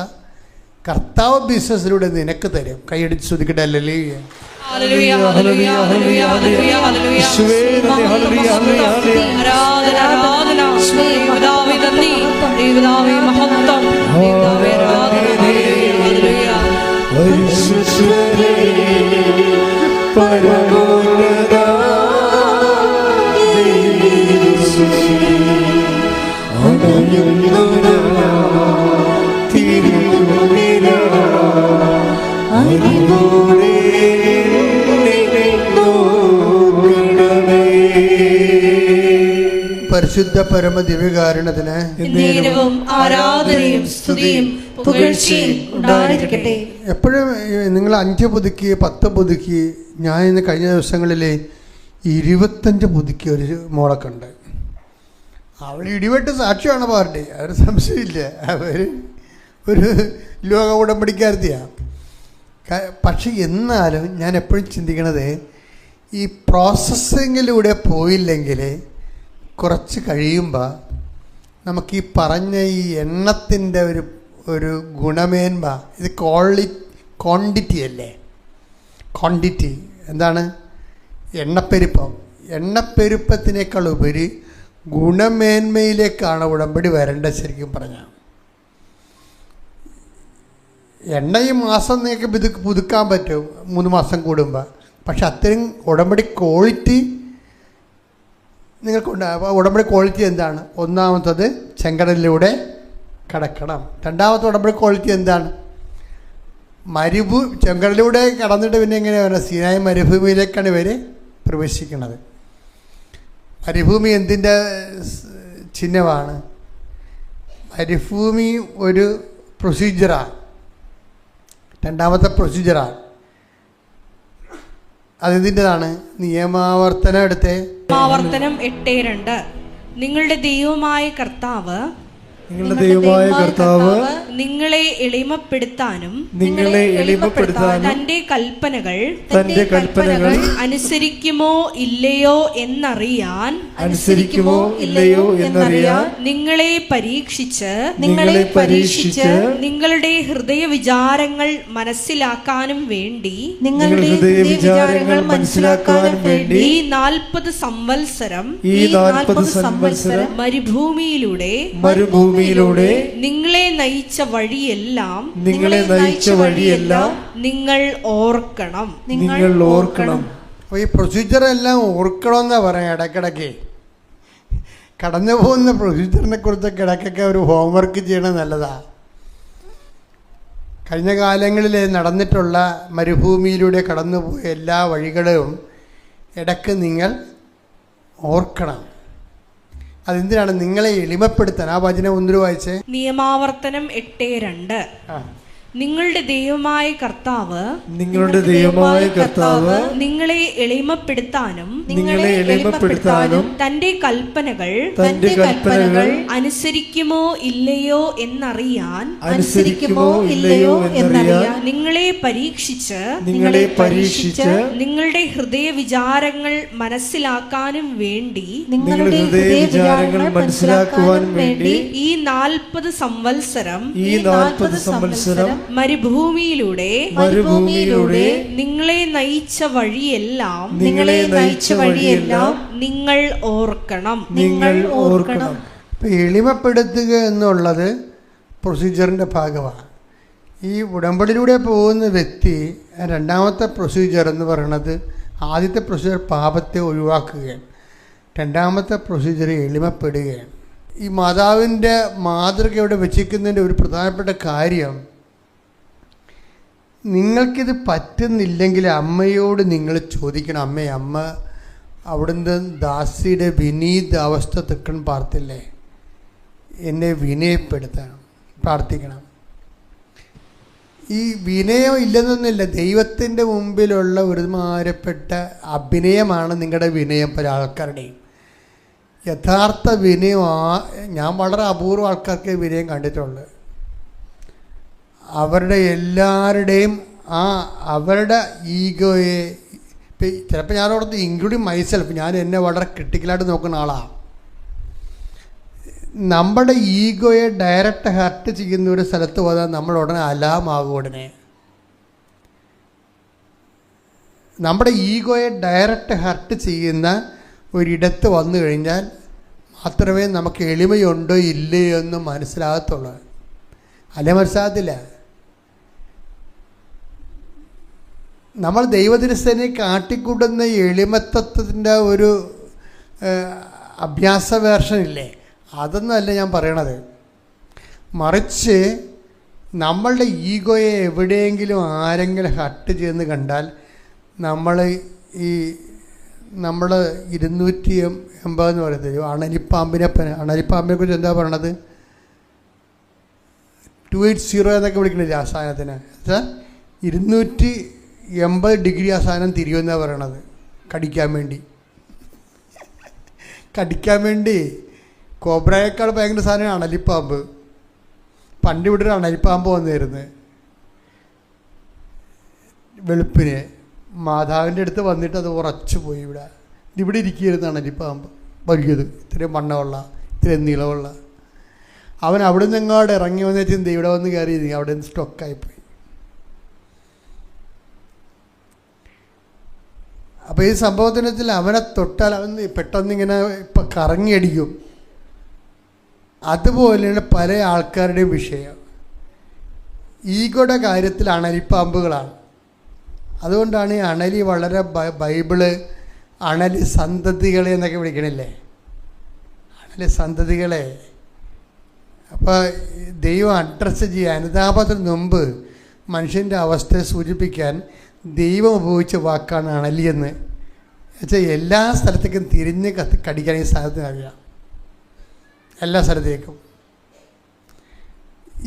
കർത്താവ് ബിസിനസ്സിലൂടെ നിനക്ക് തരും. കൈയടിച്ച് ശ്രദ്ധിക്കട്ടെ. അല്ലല്ലേ പരിശുദ്ധ പരമ ദിവ്യകാരുണ്യത്തിന് ആരാധനയും സ്തുതിയും പുകഴ്ചയും ഉണ്ടായിരിക്കട്ടെ. എപ്പോഴും നിങ്ങൾ 5 പുതുക്കി 10 പുതുക്കി, ഞാൻ ഇന്ന് കഴിഞ്ഞ ദിവസങ്ങളിൽ 25 പുതുക്കി ഒരു മോളൊക്കെ ഉണ്ട്. അവൾ ഇടിവെട്ട് സാക്ഷിയാണ് പാർട്ടി, അവര് സംശയമില്ല. അവർ ഒരു ലോക ഉടമ്പടിക്കാരത്തിയാണ്. പക്ഷെ എന്നാലും ഞാൻ എപ്പോഴും ചിന്തിക്കണത്, ഈ പ്രോസസ്സിങ്ങിലൂടെ പോയില്ലെങ്കിൽ കുറച്ച് കഴിയുമ്പോൾ നമുക്ക് ഈ പറഞ്ഞ ഈ എണ്ണത്തിൻ്റെ ഒരു ഗുണമേന്മ, ഇത് ക്വാണ്ടിറ്റി അല്ലേ? ക്വാണ്ടിറ്റി എന്താണ്? എണ്ണപ്പെരുപ്പം. എണ്ണപ്പെരുപ്പത്തിനേക്കാൾ ഉപരി ഗുണമേന്മയിലേക്കാണ് ഉടമ്പടി വരേണ്ടത്. ശരിക്കും പറഞ്ഞാൽ എണ്ണ ഈ മാസം നിങ്ങൾക്ക് പുതുക്കാൻ പറ്റും 3 മാസം കൂടുമ്പോൾ. പക്ഷെ അത്രയും ഉടമ്പടി ക്വാളിറ്റി നിങ്ങൾക്കുണ്ട്. അപ്പോൾ ഉടമ്പടി ക്വാളിറ്റി എന്താണ്? ഒന്നാമത്തത് ചെങ്കടലിലൂടെ കടക്കണം. രണ്ടാമത്തെ ഉടമ്പടി ക്വാളിറ്റി എന്താണ്? ചെങ്കടലിലൂടെ കടന്നിട്ട് പിന്നെ എങ്ങനെയാണ് സീനായി മരുഭൂമിയിലേക്കാണ് ഇവർ പ്രവേശിക്കുന്നത്. മരുഭൂമി എന്തിൻ്റെ ചിഹ്നമാണ്? മരുഭൂമി ഒരു പ്രൊസീജിയറാണ്, രണ്ടാമത്തെ പ്രൊസീജിയറാണ്. അതെന്തിൻ്റെതാണ്? നിയമാവർത്തനം എടുത്തേ. നിയമാവർത്തനം 8:2 നിങ്ങളുടെ ദൈവമായ കർത്താവ് നിങ്ങളെ എളിമപ്പെടുത്താനും തന്റെ കൽപ്പനകൾ അനുസരിക്കുമോ ഇല്ലയോ എന്നറിയാൻ നിങ്ങളെ പരീക്ഷിച്ച് നിങ്ങളുടെ ഹൃദയ വിചാരങ്ങൾ മനസ്സിലാക്കാനും വേണ്ടി ഈ 40 സംവത്സരം മരുഭൂമിയിലൂടെ നിങ്ങളെ നയിച്ച വഴിയെല്ലാം നിങ്ങൾ ഓർക്കണം. അപ്പോൾ ഈ പ്രൊസീജിയർ എല്ലാം ഓർക്കണമെന്നാ പറയാം. ഇടയ്ക്കിടയ്ക്ക് കടന്നു പോകുന്ന പ്രൊസീജിയറിനെ കുറിച്ചൊക്കെ ഇടയ്ക്കൊക്കെ ഒരു ഹോംവർക്ക് ചെയ്യണത് നല്ലതാണ്. കഴിഞ്ഞ കാലങ്ങളിൽ നടന്നിട്ടുള്ള മരുഭൂമിയിലൂടെ കടന്നുപോയ എല്ലാ വഴികളും ഇടയ്ക്ക് നിങ്ങൾ ഓർക്കണം. അതെന്തിനാണ്? നിങ്ങളെ എളിമപ്പെടുത്താൻ. ആ വചനം ഒന്നിനു വായിച്ചേ. നിയമാവർത്തനം 8:2 നിങ്ങളുടെ ദൈവമായ കർത്താവ് നിങ്ങളെ എളിമപ്പെടുത്താനും തന്റെ കൽപ്പനകൾ അനുസരിക്കുമോ ഇല്ലയോ എന്നറിയാൻ നിങ്ങളെ പരീക്ഷിച്ച് നിങ്ങളുടെ ഹൃദയ വിചാരങ്ങൾ മനസ്സിലാക്കാനും വേണ്ടി ഈ 40 സംവത്സരം മരുഭൂമിയിലൂടെ നിങ്ങളെ നയിച്ച വഴിയെല്ലാം നിങ്ങൾ ഓർക്കണം. എളിമപ്പെടുത്തുക എന്നുള്ളത് പ്രൊസീജിയറിൻ്റെ ഭാഗമാണ്. ഈ ഉടമ്പടിയിലൂടെ പോകുന്ന വ്യക്തി രണ്ടാമത്തെ പ്രൊസീജിയർ എന്ന് പറയുന്നത്, ആദ്യത്തെ പ്രൊസീജിയർ പാപത്തെ ഒഴിവാക്കുകയാണ്, രണ്ടാമത്തെ പ്രൊസീജിയർ എളിമപ്പെടുകയാണ്. ഈ മാതാവിൻ്റെ മാതൃക ഇവിടെ വെച്ചിരിക്കുന്നതിൻ്റെ ഒരു പ്രധാനപ്പെട്ട കാര്യം, നിങ്ങൾക്കിത് പറ്റുന്നില്ലെങ്കിൽ അമ്മയോട് നിങ്ങൾ ചോദിക്കണം. അമ്മ അവിടുന്ന് ദാസിയുടെ വിനീത അവസ്ഥ തെക്കൺ പാർത്തില്ലേ, എന്നെ വിനയപ്പെടുത്തണം, പ്രാർത്ഥിക്കണം. ഈ വിനയം ഇല്ലെന്നൊന്നുമില്ല, ദൈവത്തിൻ്റെ മുമ്പിലുള്ള ഒരുമാരപ്പെട്ട അഭിനയമാണ് നിങ്ങളുടെ വിനയം. പല ആൾക്കാരുടെയും യഥാർത്ഥ വിനയം ഞാൻ വളരെ അപൂർവ ആൾക്കാർക്ക് വിനയം കണ്ടിട്ടുള്ളൂ. അവരുടെ എല്ലാവരുടെയും അവരുടെ ഈഗോയെ, ചിലപ്പോൾ ഞാനവിടുത്തെ ഇൻക്ലൂഡിങ് മൈസെൽഫ്, ഞാൻ എന്നെ വളരെ ക്രിട്ടിക്കലായിട്ട് നോക്കുന്ന ആളാണ്. നമ്മുടെ ഈഗോയെ ഡയറക്റ്റ് ഹർട്ട് ചെയ്യുന്ന ഒരു സ്ഥലത്ത് പോയാൽ നമ്മൾ ഉടനെ അലാമാകും. ഉടനെ നമ്മുടെ ഈഗോയെ ഡയറക്റ്റ് ഹർട്ട് ചെയ്യുന്ന ഒരിടത്ത് വന്നു കഴിഞ്ഞാൽ മാത്രമേ നമുക്ക് എളിമയുണ്ടോ ഇല്ലയോ എന്ന് മനസ്സിലാകത്തുള്ളൂ. അല്ലേ മനസ്സിലാകത്തില്ല. നമ്മൾ ദൈവദിനസ്ഥനെ കാട്ടിക്കൂട്ടുന്ന എളിമത്തത്തിൻ്റെ ഒരു അഭ്യാസ വേർഷനില്ലേ, അതൊന്നുമല്ല ഞാൻ പറയണത്. മറിച്ച് നമ്മളുടെ ഈഗോയെ എവിടെയെങ്കിലും ആരെങ്കിലും ഹർട്ട് ചെയ്യുന്ന കണ്ടാൽ നമ്മൾ 280 എന്ന് പറയുന്നത് അണലിപ്പാമ്പിനെ കുറിച്ച് എന്താ പറയണത്? 280 എന്നൊക്കെ വിളിക്കണില്ല ആ സാധനത്തിന്. 280 ഡിഗ്രി ആ സാധനം തിരിയുമെന്നാണ് പറയണത്. കടിക്കാൻ വേണ്ടി കോബ്രയേക്കാൾ ഭയങ്കര സാധനമാണ് അണലിപ്പാമ്പ്. പണ്ട് ഇവിടെ ഒരു അണലിപ്പാമ്പ് വന്നിരുന്നു വെളുപ്പിന്. മാതാവിൻ്റെ അടുത്ത് വന്നിട്ട് അത് ഉറച്ചു പോയി. ഇവിടെ ഇരിക്കുകയായിരുന്നു അണലിപ്പാമ്പ്, വലിയത്, ഇത്രയും വണ്ണമുള്ള, ഇത്രയും നീളമുള്ള. അവൻ അവിടെ നിന്ന് എങ്ങോട്ട് ഇറങ്ങി വന്നിട്ട് ഇവിടെ വന്ന് കയറി അവിടെ നിന്ന് സ്റ്റോക്കായിപ്പോയി. അപ്പോൾ ഈ സംഭവത്തിനത്തിൽ അവനെ തൊട്ടാൽ അവൻ പെട്ടെന്നിങ്ങനെ ഇപ്പം കറങ്ങിയടിക്കും. അതുപോലെയാണ് പല ആൾക്കാരുടെയും വിഷയം. ഈഗോയുടെ കാര്യത്തിൽ അണലിപ്പാമ്പുകളാണ്. അതുകൊണ്ടാണ് ഈ അണലി വളരെ ബൈബിള് അണലി സന്തതികളെ എന്നൊക്കെ വിളിക്കണില്ലേ, അണലി സന്തതികളെ. അപ്പോൾ ദൈവം അഡ്രസ്സ് ചെയ്യാൻ അനുതാപത്തിന് മുമ്പ് മനുഷ്യൻ്റെ അവസ്ഥയെ സൂചിപ്പിക്കാൻ ദൈവം ഉപയോഗിച്ച വാക്കാണ് അണലിയെന്ന്. എന്നുവെച്ചാൽ എല്ലാ സ്ഥലത്തേക്കും തിരിഞ്ഞ് കടിക്കാൻ ഈ സാധനത്തിന് അറിയാം, എല്ലാ സ്ഥലത്തേക്കും.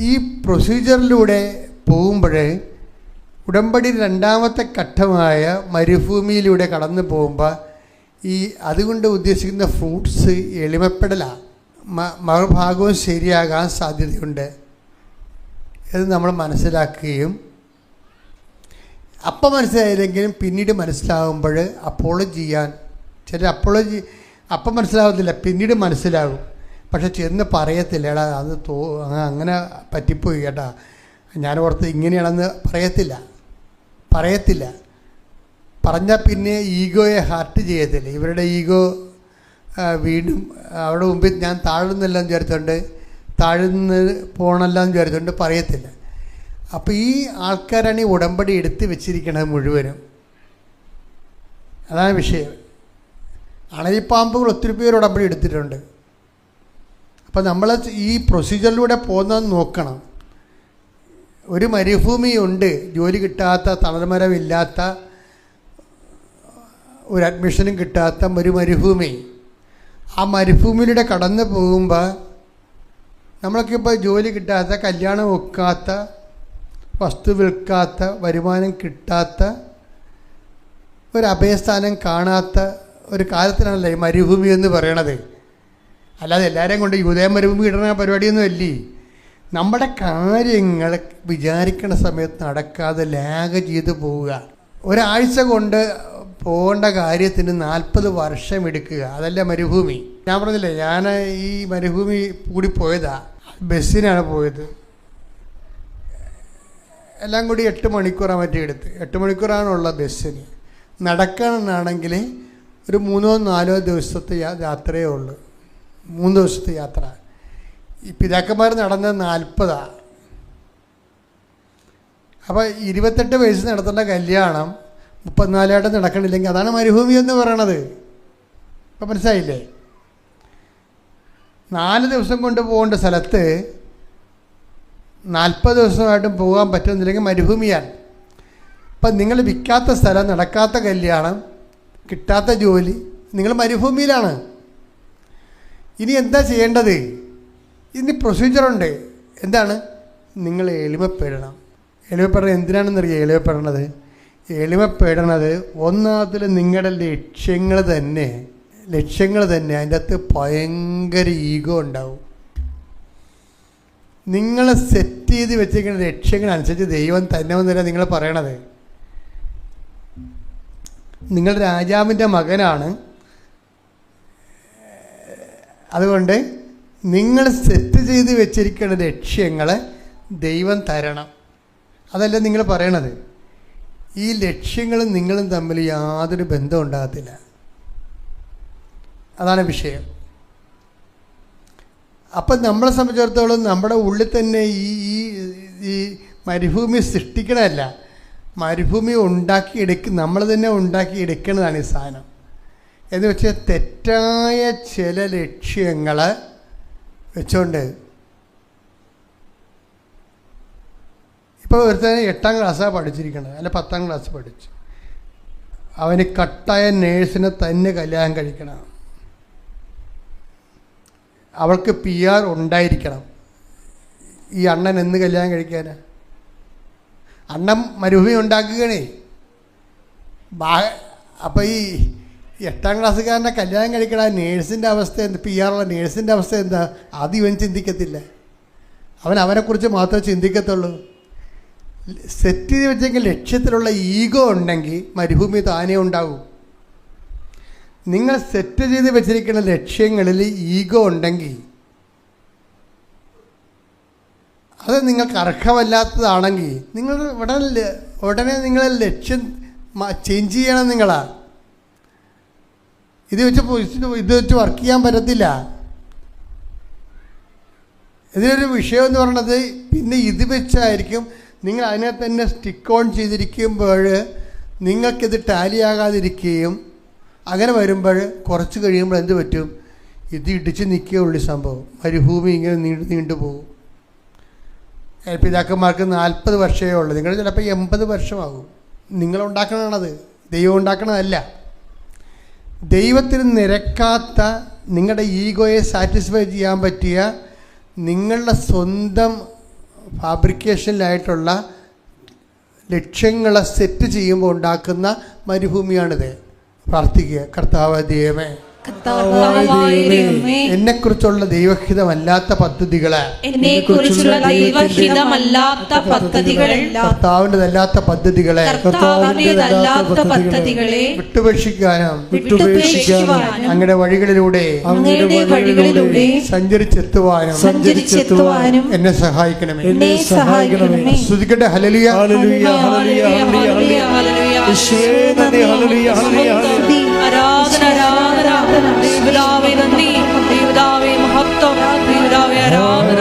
ഈ പ്രൊസീജിയറിലൂടെ പോകുമ്പോൾ ഉടമ്പടി രണ്ടാമത്തെ ഘട്ടമായ മരുഭൂമിയിലൂടെ കടന്നു പോകുമ്പോൾ അതുകൊണ്ട് ഉദ്ദേശിക്കുന്ന ഫ്രൂട്ട്സ് എളിമപ്പെടലാണ്. മറുഭാഗവും ശരിയാകാൻ സാധ്യതയുണ്ട്. ഇത് നമ്മൾ മനസ്സിലാക്കുകയും അപ്പം മനസ്സിലായില്ലെങ്കിലും പിന്നീട് മനസ്സിലാകുമ്പോൾ അപ്പോളജി ചെയ്യാൻ അപ്പം മനസ്സിലാവത്തില്ല, പിന്നീട് മനസ്സിലാകും. പക്ഷെ ചെന്ന് പറയത്തില്ല, എടാ അത് അങ്ങനെ പറ്റിപ്പോയി കേട്ടാ, ഞാൻ ഓർത്ത് ഇങ്ങനെയാണെന്ന് പറയത്തില്ല. പറഞ്ഞാൽ പിന്നെ ഈഗോയെ ഹർട്ട് ചെയ്യത്തില്ല. ഇവരുടെ ഈഗോ വീണ്ടും അവിടെ മുമ്പിൽ ഞാൻ താഴ്ന്നെല്ലാം താഴ്ന്ന് പോകണമെല്ലാം വിചാരിച്ചുകൊണ്ട് പറയത്തില്ല. അപ്പോൾ ഈ ആൾക്കാരാണ് ഈ ഉടമ്പടി എടുത്ത് വെച്ചിരിക്കുന്നത് മുഴുവനും. അതാണ് വിഷയം. അണലിപ്പാമ്പുകൾ ഒത്തിരി പേര് ഉടമ്പടി എടുത്തിട്ടുണ്ട്. അപ്പോൾ നമ്മൾ ഈ പ്രൊസീജിയറിലൂടെ പോകുന്നത് നോക്കണം. ഒരു മരുഭൂമിയുണ്ട്, ജോലി കിട്ടാത്ത, തണൽമരമില്ലാത്ത, ഒരു അഡ്മിഷനും കിട്ടാത്ത ഒരു മരുഭൂമി. ആ മരുഭൂമിയിലൂടെ കടന്നു പോകുമ്പോൾ നമ്മളൊക്കെ ഇപ്പോൾ ജോലി കിട്ടാത്ത, കല്യാണം ഒക്കാത്ത, വസ്തു വിൽക്കാത്ത, വരുമാനം കിട്ടാത്ത, ഒരു അഭയസ്ഥാനം കാണാത്ത ഒരു കാലത്തിനാണല്ലേ ഈ മരുഭൂമി എന്ന് പറയണത്. അല്ലാതെ എല്ലാവരെയും കൊണ്ട് യൂദയ മരുഭൂമി ഇടുന്ന പരിപാടിയൊന്നുമല്ലേ. നമ്മുടെ കാര്യങ്ങൾ വിചാരിക്കുന്ന സമയത്ത് നടക്കാതെ ലാഗ് ചെയ്ത് പോവുക. ഒരാഴ്ച കൊണ്ട് പോകേണ്ട കാര്യത്തിന് 40 വർഷം എടുക്കുക. അതല്ല മരുഭൂമി. ഞാൻ പറഞ്ഞില്ലേ, ഞാൻ ഈ മരുഭൂമി കൂടി പോയതാ, ബസ്സിനാണ് പോയത്. എല്ലാം കൂടി 8 മണിക്കൂറാണ് മറ്റേ എടുത്ത്. 8 മണിക്കൂറാണുള്ള ബസ്സിന്. നടക്കാനാണെങ്കിൽ ഒരു 3-4 ദിവസത്തെ യാത്രയേ ഉള്ളൂ. 3 ദിവസത്തെ യാത്ര. ഈ പിതാക്കന്മാർ നടന്നത് 40. അപ്പോൾ 28 വയസ്സ് നടത്തേണ്ട കല്യാണം 34 നടക്കണില്ലെങ്കിൽ അതാണ് മരുഭൂമി എന്ന് പറയണത്. ഇപ്പം മനസ്സിലായില്ലേ? 4 ദിവസം കൊണ്ട് പോകേണ്ട സ്ഥലത്ത് 40 ദിവസമായിട്ടും പോകാൻ പറ്റുന്നില്ലെങ്കിൽ മരുഭൂമിയാണ്. അപ്പം നിങ്ങൾ വിൽക്കാത്ത സ്ഥലം, നടക്കാത്ത കല്യാണം, കിട്ടാത്ത ജോലി, നിങ്ങൾ മരുഭൂമിയിലാണ്. ഇനി എന്താ ചെയ്യേണ്ടത്? ഇനി പ്രൊസീജിയറുണ്ട്. എന്താണ്? നിങ്ങൾ എളിമപ്പെടണം. എളിമപ്പെടണം എന്തിനാണെന്നറിയാം? എളിമപ്പെടണത് ഒന്നാമത്തിൽ നിങ്ങളുടെ ലക്ഷ്യങ്ങൾ തന്നെ അതിൻ്റെ അകത്ത് ഭയങ്കര ഈഗോ ഉണ്ടാവും. നിങ്ങൾ സെറ്റ് ചെയ്ത് വെച്ചിരിക്കുന്ന ലക്ഷ്യങ്ങളനുസരിച്ച് ദൈവം തന്നെ ഒന്നുമില്ല നിങ്ങൾ പറയണത്. നിങ്ങൾ രാജാവിൻ്റെ മകനാണ്. അതുകൊണ്ട് നിങ്ങൾ സെറ്റ് ചെയ്ത് വെച്ചിരിക്കുന്ന ലക്ഷ്യങ്ങൾ ദൈവം തരണം. അതല്ല നിങ്ങൾ പറയണത്. ഈ ലക്ഷ്യങ്ങളും നിങ്ങളും തമ്മിൽ യാതൊരു ബന്ധം ഉണ്ടാകത്തില്ല. അതാണ് വിഷയം. അപ്പം നമ്മളെ സംബന്ധിച്ചിടത്തോളം നമ്മുടെ ഉള്ളിൽ തന്നെ ഈ മരുഭൂമി സൃഷ്ടിക്കണമല്ല, മരുഭൂമി നമ്മൾ തന്നെ ഉണ്ടാക്കിയെടുക്കുന്നതാണ് ഈ സാധനം. എന്ന് വെച്ചാൽ തെറ്റായ ചില ലക്ഷ്യങ്ങൾ വെച്ചുകൊണ്ട് ഇപ്പോൾ ഒരുത്തന്നെ 8ാം ക്ലാസ്സാണ് പഠിച്ചിരിക്കുന്നത്, അല്ല 10ാം ക്ലാസ് പഠിച്ചു. അവന് കട്ടായ നേഴ്സിനെ തന്നെ കല്യാണം കഴിക്കണം. അവൾക്ക് PR ഉണ്ടായിരിക്കണം. ഈ അണ്ണൻ എന്ന് കല്യാണം കഴിക്കാനാ? അണ്ണൻ മരുഭൂമി ഉണ്ടാക്കുകയാണേ. അപ്പം ഈ 8ാം ക്ലാസ്സുകാരനെ കല്യാണം കഴിക്കണ നേഴ്സിൻ്റെ അവസ്ഥ എന്ത്, PR ഉള്ള നേഴ്സിൻ്റെ അവസ്ഥ എന്താ? അത് ഇവൻ ചിന്തിക്കത്തില്ല. അവനെക്കുറിച്ച് മാത്രമേ ചിന്തിക്കത്തുള്ളൂ. സെറ്റ് ചെയ്ത് വെച്ചെങ്കിൽ ലക്ഷ്യത്തിലുള്ള ഈഗോ ഉണ്ടെങ്കിൽ മരുഭൂമി താനേ ഉണ്ടാകും. നിങ്ങൾ സെറ്റ് ചെയ്ത് വെച്ചിരിക്കുന്ന ലക്ഷ്യങ്ങളിൽ ഈഗോ ഉണ്ടെങ്കിൽ, അത് നിങ്ങൾക്ക് അർഹമല്ലാത്തതാണെങ്കിൽ നിങ്ങൾ ഉടനെ നിങ്ങളെ ലക്ഷ്യം ചേഞ്ച് ചെയ്യണം. ഇത് വെച്ച് വർക്ക് ചെയ്യാൻ പറ്റത്തില്ല. ഇതിനൊരു വിഷയം എന്ന് പറയുന്നത് പിന്നെ ഇത് വെച്ചായിരിക്കും നിങ്ങൾ അതിനെ തന്നെ സ്റ്റിക്ക് ഓൺ ചെയ്തിരിക്കുമ്പോൾ നിങ്ങൾക്കിത് ടാലി ആകാതിരിക്കുകയും അങ്ങനെ വരുമ്പോൾ കുറച്ച് കഴിയുമ്പോൾ എന്ത് പറ്റും, ഇത് ഇടിച്ച് നിൽക്കുകയുള്ളൂ സംഭവം. മരുഭൂമി ഇങ്ങനെ നീണ്ടുപോകും. പിതാക്കന്മാർക്ക് 40 വർഷമേ ഉള്ളൂ, നിങ്ങൾ ചിലപ്പോൾ 80 വർഷമാകും. നിങ്ങളുണ്ടാക്കണതാണത്, ദൈവം ഉണ്ടാക്കണതല്ല. ദൈവത്തിന് നിരക്കാത്ത നിങ്ങളുടെ ഈഗോയെ സാറ്റിസ്ഫൈ ചെയ്യാൻ പറ്റിയ നിങ്ങളുടെ സ്വന്തം ഫാബ്രിക്കേഷനിലായിട്ടുള്ള ലക്ഷ്യങ്ങളെ സെറ്റ് ചെയ്യുമ്പോൾ ഉണ്ടാക്കുന്ന മരുഭൂമിയാണിത്. പ്രാർത്ഥിക്കുക, കർത്താവ് ദൈവമേ, എന്നെക്കുറിച്ചുള്ള ദൈവഹിതമല്ലാത്ത പദ്ധതികളെ, കർത്താവിൻ്റെതല്ലാത്ത പദ്ധതികളെ വിട്ടുപേക്ഷിക്കാനും അങ്ങയുടെ വഴികളിലൂടെ സഞ്ചരിച്ചെത്തുവാനും എന്നെ സഹായിക്കണമേ. സ്തുതിക്കട്ടെ. ഹല്ലേലൂയ, ആരാധന ആരാധന, ദൈവപിതാവേ നന്ദി, ദൈവപിതാവേ മഹത്വം, ദൈവപിതാവേ ആരാധന.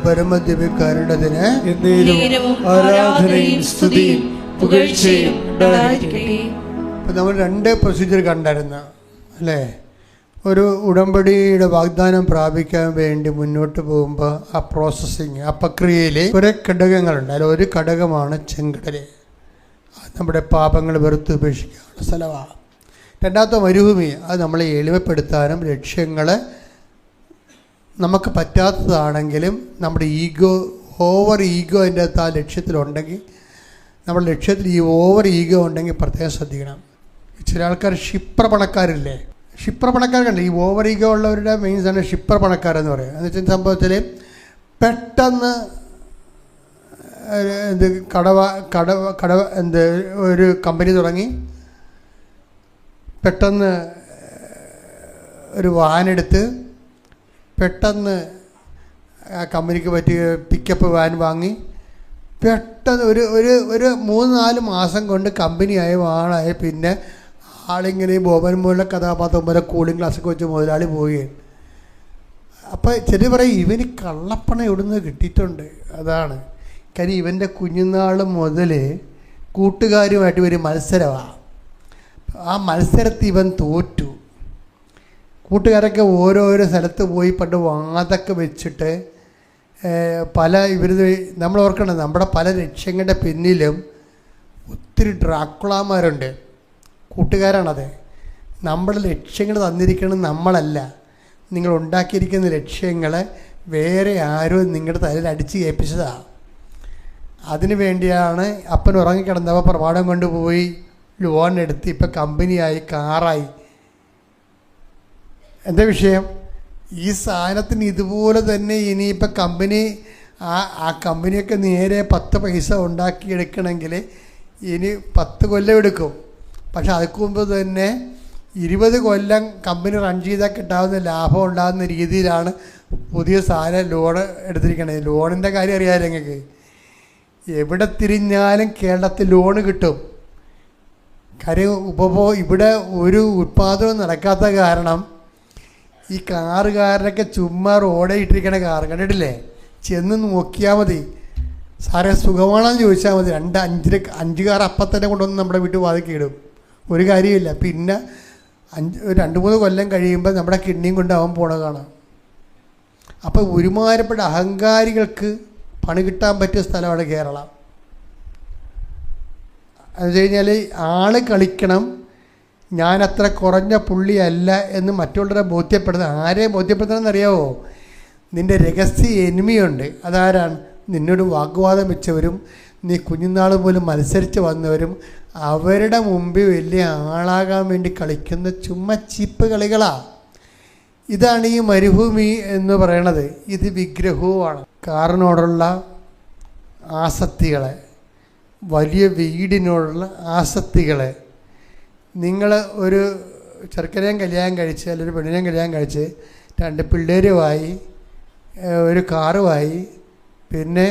പരമദിവ്യകാരുണ്യത്തിന് ആരാധനയും സ്തുതിയും പുകഴ്ചയും ഉണ്ടായിരിക്കട്ടെ. ഇപ്പം നമ്മൾ 2 പ്രൊസീജിയർ കണ്ടായിരുന്നു അല്ലേ? ഒരു ഉടമ്പടിയുടെ വാഗ്ദാനം പ്രാപിക്കാൻ വേണ്ടി മുന്നോട്ട് പോകുമ്പോൾ ആ പ്രോസസ്സിങ്, ആ പ്രക്രിയയിൽ കുറേ ഘടകങ്ങളുണ്ട്. അതിൽ ഒരു ഘടകമാണ് ചെങ്കടൽ. നമ്മുടെ പാപങ്ങൾ വെറുത്ത് ഉപേക്ഷിക്കാനുള്ള സ്ഥലമാണ്. രണ്ടാമത്തെ മരുഭൂമി, അത് നമ്മളെ എളിമപ്പെടുത്താനും ലക്ഷ്യങ്ങളെ നമുക്ക് പറ്റാത്തതാണെങ്കിലും നമ്മുടെ ഓവർ ഈഗോ അതിൻ്റെ അകത്ത് ആ ലക്ഷ്യത്തിലുണ്ടെങ്കിൽ, നമ്മുടെ ലക്ഷ്യത്തിൽ ഈ ഓവർ ഈഗോ ഉണ്ടെങ്കിൽ പ്രത്യേകം ശ്രദ്ധിക്കണം. ചില ആൾക്കാർ ഷിപ്രപണക്കാരില്ലേ? ഷിപ്രപണക്കാരുണ്ട്. ഈ ഓവർ ഈഗോ ഉള്ളവരുടെ മെയിൻസാണ് ഷിപ്രപണക്കാരെന്ന് പറയുക. എന്ന് വെച്ചാൽ സംഭവത്തിൽ പെട്ടെന്ന് ഒരു കമ്പനി തുടങ്ങി, പെട്ടെന്ന് ഒരു വാനെടുത്ത്, പെട്ടെന്ന് ആ കമ്പനിക്ക് പറ്റിയ പിക്കപ്പ് വാൻ വാങ്ങി, പെട്ടെന്ന് ഒരു 3-4 മാസം കൊണ്ട് കമ്പനിയായി വാണായ പിന്നെ ആളിങ്ങനെ ബോബൻ മോളിലെ കഥാപാത്രം പോലെ കൂളിംഗ് ഗ്ലാസ്സൊക്കെ വെച്ച് മുതലാളി പോവുകയാണ്. അപ്പോൾ ചില പറയും ഇവന് കള്ളപ്പണം എവിടുന്ന് കിട്ടിയിട്ടുണ്ട്. അതാണ് കാര്യം. ഇവൻ്റെ കുഞ്ഞുനാൾ മുതൽ കൂട്ടുകാരുമായിട്ട് ഒരു മത്സരമാണ്. ആ മത്സരത്തിൽ ഇവൻ തോറ്റു. കൂട്ടുകാരൊക്കെ ഓരോരോ സ്ഥലത്ത് പോയി പണ്ട് വാതൊക്കെ വെച്ചിട്ട് നമ്മൾ ഓർക്കണം, നമ്മുടെ പല ലക്ഷ്യങ്ങളുടെ പിന്നിലും ഒത്തിരി ഡ്രാക്കുളാമാരുണ്ട്. കൂട്ടുകാരാണത്. നമ്മുടെ ലക്ഷ്യങ്ങൾ തന്നിരിക്കുന്നത് നമ്മളല്ല. നിങ്ങൾ ഉണ്ടാക്കിയിരിക്കുന്ന ലക്ഷ്യങ്ങളെ വേറെ ആരോ നിങ്ങളുടെ തലയിൽ അടിച്ച് ഏൽപ്പിച്ചതാണ്. അതിനു വേണ്ടിയാണ് അപ്പൻ ഉറങ്ങിക്കിടന്നപ്പോൾ പ്രമാണം കൊണ്ടുപോയി ലോൺ എടുത്ത് ഇപ്പം കമ്പനിയായി, കാറായി. എന്താ വിഷയം? ഈ സാധനത്തിന് ഇതുപോലെ തന്നെ ഇനിയിപ്പോൾ ആ കമ്പനിയൊക്കെ നേരെ 10 പൈസ ഉണ്ടാക്കിയെടുക്കണമെങ്കിൽ ഇനി 10 കൊല്ലം എടുക്കും. പക്ഷെ അതിന് മുമ്പ് തന്നെ 20 കൊല്ലം കമ്പനി റൺ ചെയ്താൽ കിട്ടാവുന്ന ലാഭം ഉണ്ടാകുന്ന രീതിയിലാണ് പുതിയ സാധനം ലോണ് എടുത്തിരിക്കണത്. ലോണിൻ്റെ കാര്യം അറിയാമല്ലോ നിങ്ങൾക്ക്. എവിടെ തിരിഞ്ഞാലും കേരളത്തിൽ ലോണ് കിട്ടും. കാര്യം ഇവിടെ ഒരു ഉത്പാദനവും നടക്കാത്ത കാരണം ഈ കാറുകാരനൊക്കെ ചുമ്മാ റോഡേ ഇട്ടിരിക്കണ കാർ കണ്ടിട്ടില്ലേ? ചെന്ന് നോക്കിയാൽ മതി. സാറേ സുഖമാണെന്ന് ചോദിച്ചാൽ മതി. 5 കാർ അപ്പം തന്നെ കൊണ്ടുവന്ന് നമ്മുടെ വീട്ടിൽ വാതിൽക്ക് ഇടും. ഒരു കാര്യമില്ല. പിന്നെ 2-3 കൊല്ലം കഴിയുമ്പോൾ നമ്മുടെ കിഡ്നിയും കൊണ്ട് അവൻ പോണ കാണാം. അപ്പോൾ ഒരുമാതിരിപ്പെട്ട അഹങ്കാരികൾക്ക് പണി കിട്ടാൻ പറ്റിയ സ്ഥലമാണ് കേരളം. അത് വെച്ച് കഴിഞ്ഞാൽ ആൾ കളിക്കണം, ഞാനത്ര കുറഞ്ഞ പുള്ളിയല്ല എന്ന് മറ്റുള്ളവരെ ബോധ്യപ്പെടുത്തണം. ആരെ ബോധ്യപ്പെടുത്തണം എന്നറിയാവോ? നിൻ്റെ രഹസ്യ എനിമിയുണ്ട്. അതാരാണ്? നിന്നോട് വാഗ്വാദം വെച്ചവരും നീ കുഞ്ഞുനാൾ പോലും മത്സരിച്ച് വന്നവരും അവരുടെ മുമ്പിൽ വലിയ ആളാകാൻ വേണ്ടി കളിക്കുന്ന ചുമ്മാ ചീപ്പ് കളികളാണ്. ഇതാണ് ഈ മരുഭൂമി എന്ന് പറയണത്. ഇത് വിഗ്രഹവുമാണ്. കാറിനോടുള്ള ആസക്തികളെ, വലിയ വീടിനോടുള്ള ആസക്തികളെ, നിങ്ങൾ ഒരു ചെറുക്കനെയും കല്യാണം കഴിച്ച് അല്ലെങ്കിൽ ഒരു പെണ്ണിനെയും കല്യാണം കഴിച്ച് 2 പിള്ളേരുമായി, ഒരു കാറുമായി, പിന്നെ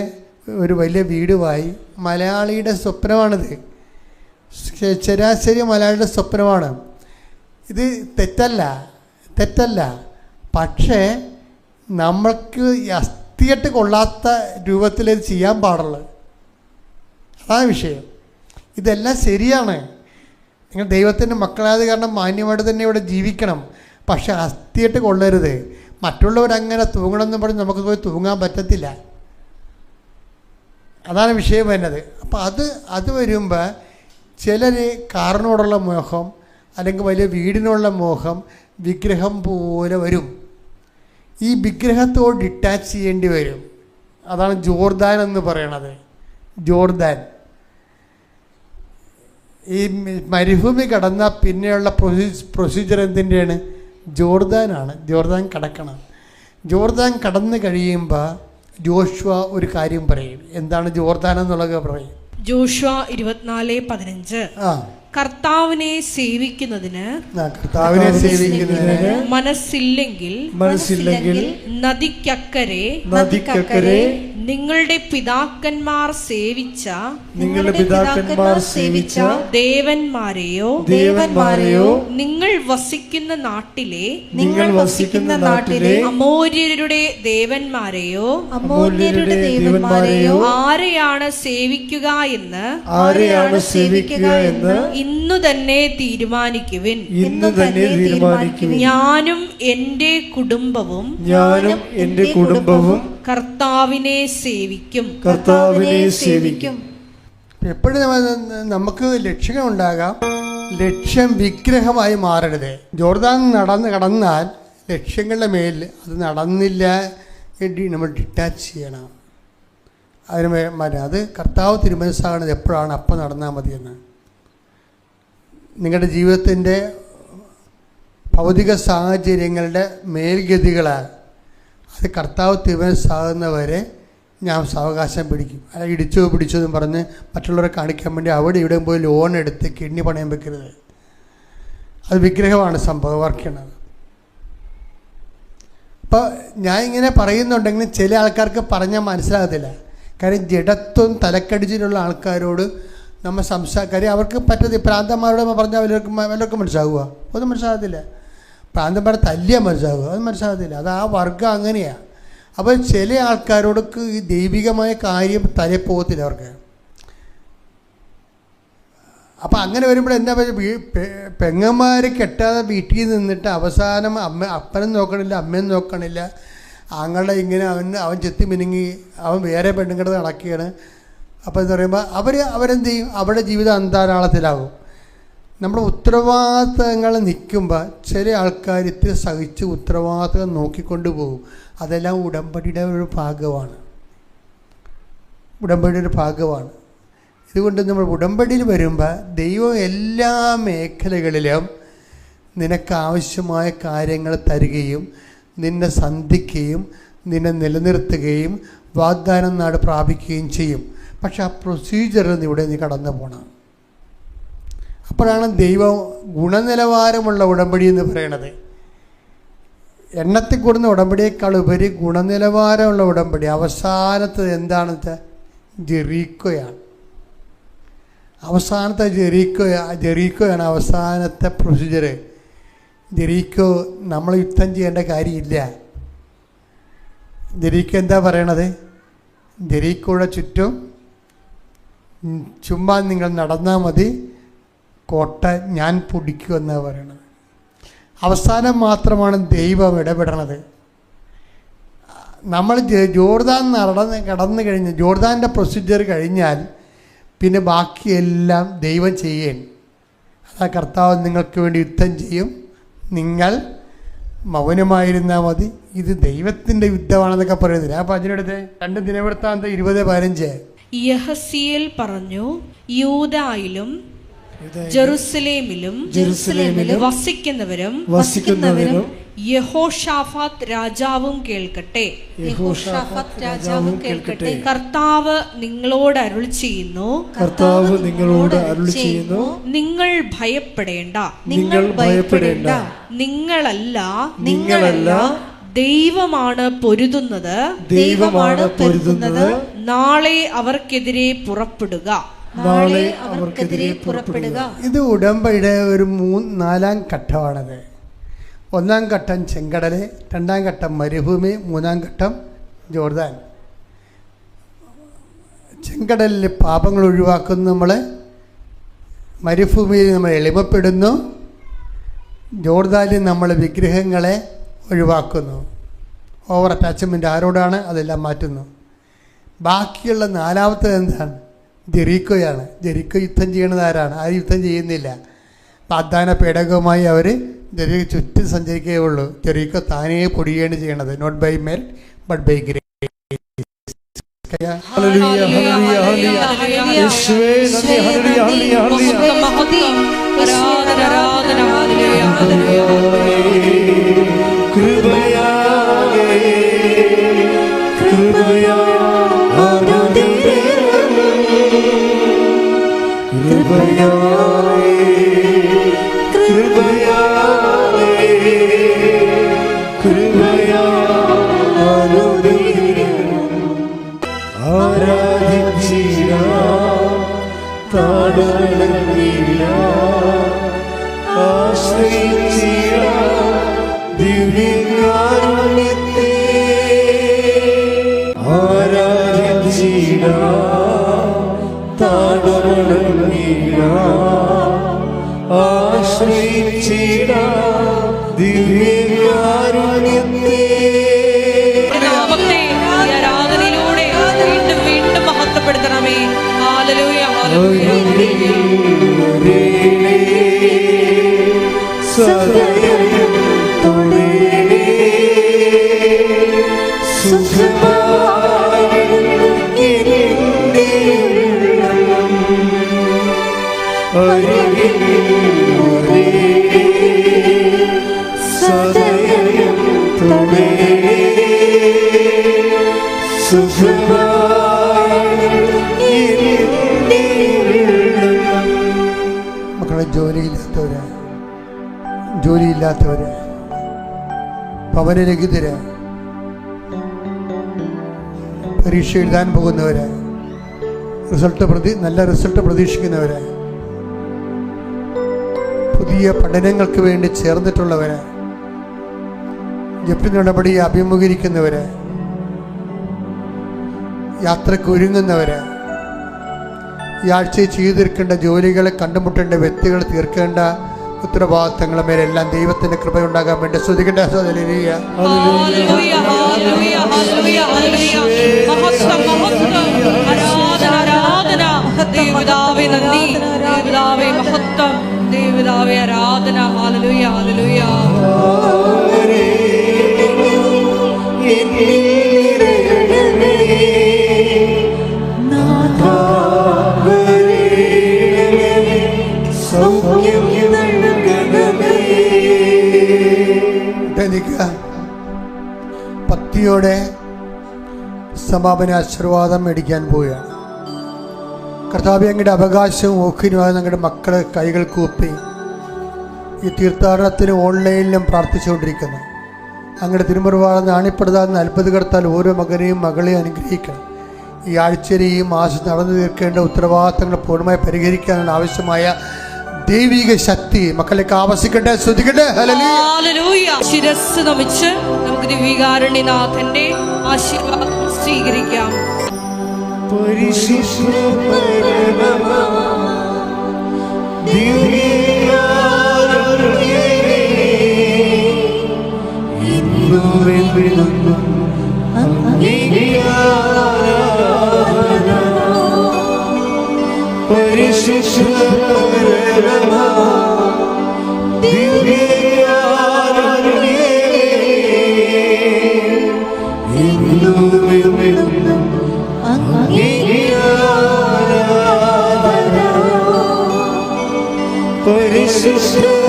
ഒരു വലിയ വീടുമായി. മലയാളിയുടെ സ്വപ്നമാണിത്. ശരാശരി മലയാളിയുടെ സ്വപ്നമാണ് ഇത്. തെറ്റല്ല. പക്ഷേ നമ്മൾക്ക് അസ്ഥിയായിട്ട് കൊള്ളാത്ത രൂപത്തിൽ ഇത് ചെയ്യാൻ പാടുള്ളൂ. അതാണ് വിഷയം. ഇതെല്ലാം ശരിയാണ്. നിങ്ങൾ ദൈവത്തിൻ്റെ മക്കളായത് കാരണം മാന്യമായിട്ട് തന്നെ ഇവിടെ ജീവിക്കണം. പക്ഷെ അസ്ഥിയായിട്ട് കൊള്ളരുത്. മറ്റുള്ളവരങ്ങനെ തൂങ്ങണമെന്ന് പറഞ്ഞ് നമുക്ക് പോയി തൂങ്ങാൻ പറ്റത്തില്ല. അതാണ് വിഷയം വരുന്നത്. അപ്പം അത് വരുമ്പോൾ ചിലർ കാറിനോടുള്ള മോഹം അല്ലെങ്കിൽ വലിയ വീടിനുള്ള മോഹം വിഗ്രഹം പോലെ വരും. ഈ വിഗ്രഹത്തോട് ഡിറ്റാച്ച് ചെയ്യേണ്ടി വരും. അതാണ് ജോർദാൻ എന്ന് പറയണത്. ജോർദാൻ ഈ മരുഭൂമി കടന്ന പിന്നെയുള്ള പ്രൊസീജിയർ എന്തിൻ്റെയാണ്? ജോർദാനാണ്. ജോർദാൻ കടക്കണം. ജോർദാൻ കടന്നു കഴിയുമ്പോൾ ജോഷുവ ഒരു കാര്യം പറയും. എന്താണ് ജോർദാൻ എന്നുള്ളത് പറയും. ജോഷുവ 24:15 കർത്താവിനെ സേവിക്കുന്നതിന് മനസ്സില്ലെങ്കിൽ നദിക്കക്കരെ നിങ്ങളുടെ പിതാക്കന്മാർ സേവിച്ച ദേവന്മാരെയോ നിങ്ങൾ വസിക്കുന്ന നാട്ടിലെ അമോര്യരുടെ ദേവന്മാരെയോ ആരെയാണ് സേവിക്കുക എന്ന് ഇന്നു തന്നെ തീരുമാനിക്കുവിൻ. ഞാനും എന്റെ കുടുംബവും കർത്താവിനെ സേവിക്കും. എപ്പോഴും നമുക്ക് ലക്ഷ്യങ്ങളുണ്ടാകാം. ലക്ഷ്യം വിഗ്രഹമായി മാറരുത്. ജോർദാൻ കടന്നാൽ ലക്ഷ്യങ്ങളുടെ മേൽ അത് നടന്നില്ല നമ്മൾ ഡിറ്റാച്ച് ചെയ്യണം. അത് കർത്താവ് തിരുമനസ്സാകണത് എപ്പോഴാണ്? അപ്പം നടന്നാൽ മതിയെന്ന്. നിങ്ങളുടെ ജീവിതത്തിൻ്റെ ഭൗതിക സാഹചര്യങ്ങളുടെ മേൽഗതികളാൽ അത് കർത്താവ് തിരുമനസ്സാകുന്നവരെ ഞാൻ സാവകാശം പിടിക്കും. അല്ല പിടിച്ചതെന്ന് പറഞ്ഞ് മറ്റുള്ളവരെ കാണിക്കാൻ വേണ്ടി അവിടെ ഇവിടെ പോയി ലോൺ എടുത്ത് കിഡ്നി പണയം വെക്കരുത്. അത് വിഗ്രഹമാണ് സംഭവം വർക്ക് ചെയ്യണത്. അപ്പോൾ ഞാൻ ഇങ്ങനെ പറയുന്നുണ്ടെങ്കിലും ചില ആൾക്കാർക്ക് പറഞ്ഞാൽ മനസ്സിലാകത്തില്ല. കാര്യം ജഡത്വം തലക്കടിച്ചിട്ടുള്ള ആൾക്കാരോട് നമ്മൾ കാര്യം അവർക്ക് പറ്റത്തി. പ്രാന്തന്മാരോട് പറഞ്ഞാൽ വല്ലവർക്കും മനസ്സിലാകുക? ഒന്നും മനസ്സിലാകത്തില്ല. പ്രാന്തന്മാരെ തല്ലിയാൽ മനസ്സിലാകുക? അത് മനസ്സിലാകത്തില്ല. അത് ആ വർഗം അങ്ങനെയാണ്. അപ്പോൾ ചില ആൾക്കാരോടൊക്കെ ഈ ദൈവികമായ കാര്യം തലപ്പോകത്തില്ല അവർക്ക്. അപ്പം അങ്ങനെ വരുമ്പോൾ എന്താ പെങ്ങന്മാർ കെട്ടാതെ വീട്ടിൽ നിന്നിട്ട് അവസാനം അപ്പനും നോക്കണില്ല, അമ്മയും നോക്കണില്ല, ആങ്ങളുടെ ഇങ്ങനെ അവൻ ചെത്തി മിനുങ്ങി അവൻ വേറെ പെണ്ണുങ്ങളുടെ നടക്കുകയാണ്. അപ്പോൾ എന്ന് പറയുമ്പോൾ അവരെന്ത് ചെയ്യും? അവരുടെ ജീവിതം അന്താരാളത്തിലാകും. നമ്മുടെ ഉത്തരവാദിത്തങ്ങൾ നിൽക്കുമ്പോൾ ചില ആൾക്കാർ ഇത്തിരി സഹിച്ച് ഉത്തരവാദിത്തം നോക്കിക്കൊണ്ട് പോകും. അതെല്ലാം ഉടമ്പടിയുടെ ഒരു ഭാഗമാണ്. ഇതുകൊണ്ട് നമ്മൾ ഉടമ്പടിയിൽ വരുമ്പോൾ ദൈവം എല്ലാ മേഖലകളിലും നിനക്കാവശ്യമായ കാര്യങ്ങൾ തരികയും നിന്നെ സന്ധിക്കുകയും നിന്നെ നിലനിർത്തുകയും വാഗ്ദാനം നാട് പ്രാപിക്കുകയും ചെയ്യും. പക്ഷെ ആ പ്രൊസീജിയറിൽ ഇവിടെ നീ കടന്നു പോകണം. അപ്പോഴാണ് ദൈവം ഗുണനിലവാരമുള്ള ഉടമ്പടി എന്ന് പറയണത്. എണ്ണത്തിൽ കൂടുന്ന ഉടമ്പടിയേക്കാൾ ഉപരി ഗുണനിലവാരമുള്ള ഉടമ്പടി. അവസാനത്തെ എന്താണെന്ന് വെച്ചാൽ ജെറീക്കോയാണ്. ജെറീക്കോയാണ് അവസാനത്തെ പ്രൊസീജിയർ. ജെറീക്കോ നമ്മൾ യുദ്ധം ചെയ്യേണ്ട കാര്യമില്ല. ജെറീക്കോ എന്താ പറയണത്? ജെറീക്കോയുടെ ചുറ്റും ചുമ്മാ നിങ്ങൾ നടന്നാൽ മതി, കോട്ട ഞാൻ പിടിക്കുമെന്നാണ് പറയണത്. അവസാനം മാത്രമാണ് ദൈവം ഇടപെടണത്. നമ്മൾ ജോർദാൻ കടന്നു കഴിഞ്ഞ് ജോർദാൻ്റെ പ്രൊസീജിയർ കഴിഞ്ഞാൽ പിന്നെ ബാക്കിയെല്ലാം ദൈവം ചെയ്യേൻ. അതാ കർത്താവ് നിങ്ങൾക്ക് വേണ്ടി യുദ്ധം ചെയ്യും, നിങ്ങൾ മൗനമായിരുന്നാൽ മതി. ഇത് ദൈവത്തിൻ്റെ യുദ്ധമാണെന്നൊക്കെ പറയുന്നില്ല. അപ്പോൾ അതിനടുത്ത് 2 ദിനവൃത്താന്തം 20:15 യഹസിയേൽ പറഞ്ഞു, യൂദായിലും ജെറുസലേമിലും വസിക്കുന്നവരും യഹോഷാഫാത്ത് രാജാവും കേൾക്കട്ടെ. കർത്താവ് നിങ്ങളോട് അരുൾ ചെയ്യുന്നു, നിങ്ങൾ ഭയപ്പെടേണ്ട, നിങ്ങളല്ല ദൈവമാണ് പൊരുതുന്നത്, നാളെ അവർക്കെതിരെ പുറപ്പെടുക. ഇത് ഉടമ്പടിയുടെ ഒരു 4-ാം ഘട്ടമാണത്. 1-ാം ഘട്ടം ചെങ്കടൽ, 2-ാം ഘട്ടം മരുഭൂമി, 3-ാം ഘട്ടം ജോർദാൻ. ചെങ്കടലിൽ പാപങ്ങൾ ഒഴിവാക്കുന്നു നമ്മൾ, മരുഭൂമിയിൽ നമ്മൾ എളിമപ്പെടുന്നു, ജോർദാനിൽ നമ്മൾ വിഗ്രഹങ്ങളെ ഒഴിവാക്കുന്നു. ഓവർ അറ്റാച്ച്മെൻ്റ് ആരോടാണ് അതെല്ലാം മാറ്റുന്നു. ബാക്കിയുള്ള 4-ാമത്തേത് എന്താണ്? ജെറീക്കോയാണ്. ജെറീക്കോ യുദ്ധം ചെയ്യണത് ആരാണ്? ആരും യുദ്ധം ചെയ്യുന്നില്ല. വാഗ്ദാന പേടകവുമായി അവർ ജെറീക്കോ ചുറ്റും സഞ്ചരിക്കുകയുള്ളൂ. ജെറീക്കോ താനേ പൊടിയാണ് ചെയ്യണത്. നോട്ട് ബൈ മെൽ ബട്ട് ബൈ ഗ്രേസ്. ആരാധനയിലൂടെ വീണ്ടും വീണ്ടും മഹത്വപ്പെടുത്തണമേ. Hallelujah, hallelujah. മക്കളെ, ജോലിയില്ലാത്തവര്, ഭവനരഹിതര്, പരീക്ഷ എഴുതാൻ പോകുന്നവര്, നല്ല റിസൾട്ട് പ്രതീക്ഷിക്കുന്നവര്, പുതിയ പഠനങ്ങൾക്ക് വേണ്ടി ചേർന്നിട്ടുള്ളവര്, ജപ്തി നടപടിയെ അഭിമുഖീകരിക്കുന്നവര്, യാത്രയ്ക്ക് ഒരുങ്ങുന്നവര്, ഈ ആഴ്ചയിൽ ചെയ്തു തീർക്കേണ്ട ജോലികളെ കണ്ടുമുട്ടേണ്ട വ്യക്തികൾ തീർക്കേണ്ട ഉത്തരവാദിത്തങ്ങളുടെ മേലെല്ലാം ദൈവത്തിന്റെ കൃപയുണ്ടാകാൻ വേണ്ടി സ്തുതിക്കട്ടെ. ഭക്തിയോടെ സമാപന ആശീർവാദം മേടിക്കാൻ പോവുകയാണ്. കർത്താവേ, അങ്ങയുടെ അവകാശവും ഓഖിനുമായി ഞങ്ങളുടെ മക്കളെ കൈകൾ കൂപ്പി ഈ തീർത്ഥാടനത്തിന് ഓൺലൈനിലും പ്രാർത്ഥിച്ചുകൊണ്ടിരിക്കുന്നു. അങ്ങയുടെ തിരുമുറിവാളെ നാണിപ്പെടുത്താൻ അത്ഭുതകർത്താൽ ഓരോ മകനെയും മകളെയും അനുഗ്രഹിക്കണം. ഈ ആഴ്ചയിൽ ഈ മാസം നടന്നു തീർക്കേണ്ട ഉത്തരവാദിത്തങ്ങൾ പൂർണ്ണമായി പരിഹരിക്കാനുള്ള ആവശ്യമായ ദൈവിക ശക്തി മക്കളിലേക്ക് ആവസിക്കട്ടെ. ശ്രദ്ധിക്കട്ടെ. ഹല്ലേലൂയ. ശിരസ്സ് നമിച്ച് നമുക്ക് ദിവ്യകാരുണ്യനാഥന്റെ ആശീർവാദം സ്വീകരിക്കാം. അങ്ങ് അങ്ങേക്ക് ആരാധന. പരിശുദ്ധ പരമാ ദിവ്യകാരുണ്യമേ, എന്നും എന്നും അങ്ങേക്ക് ആരാധന. പരിശുദ്ധ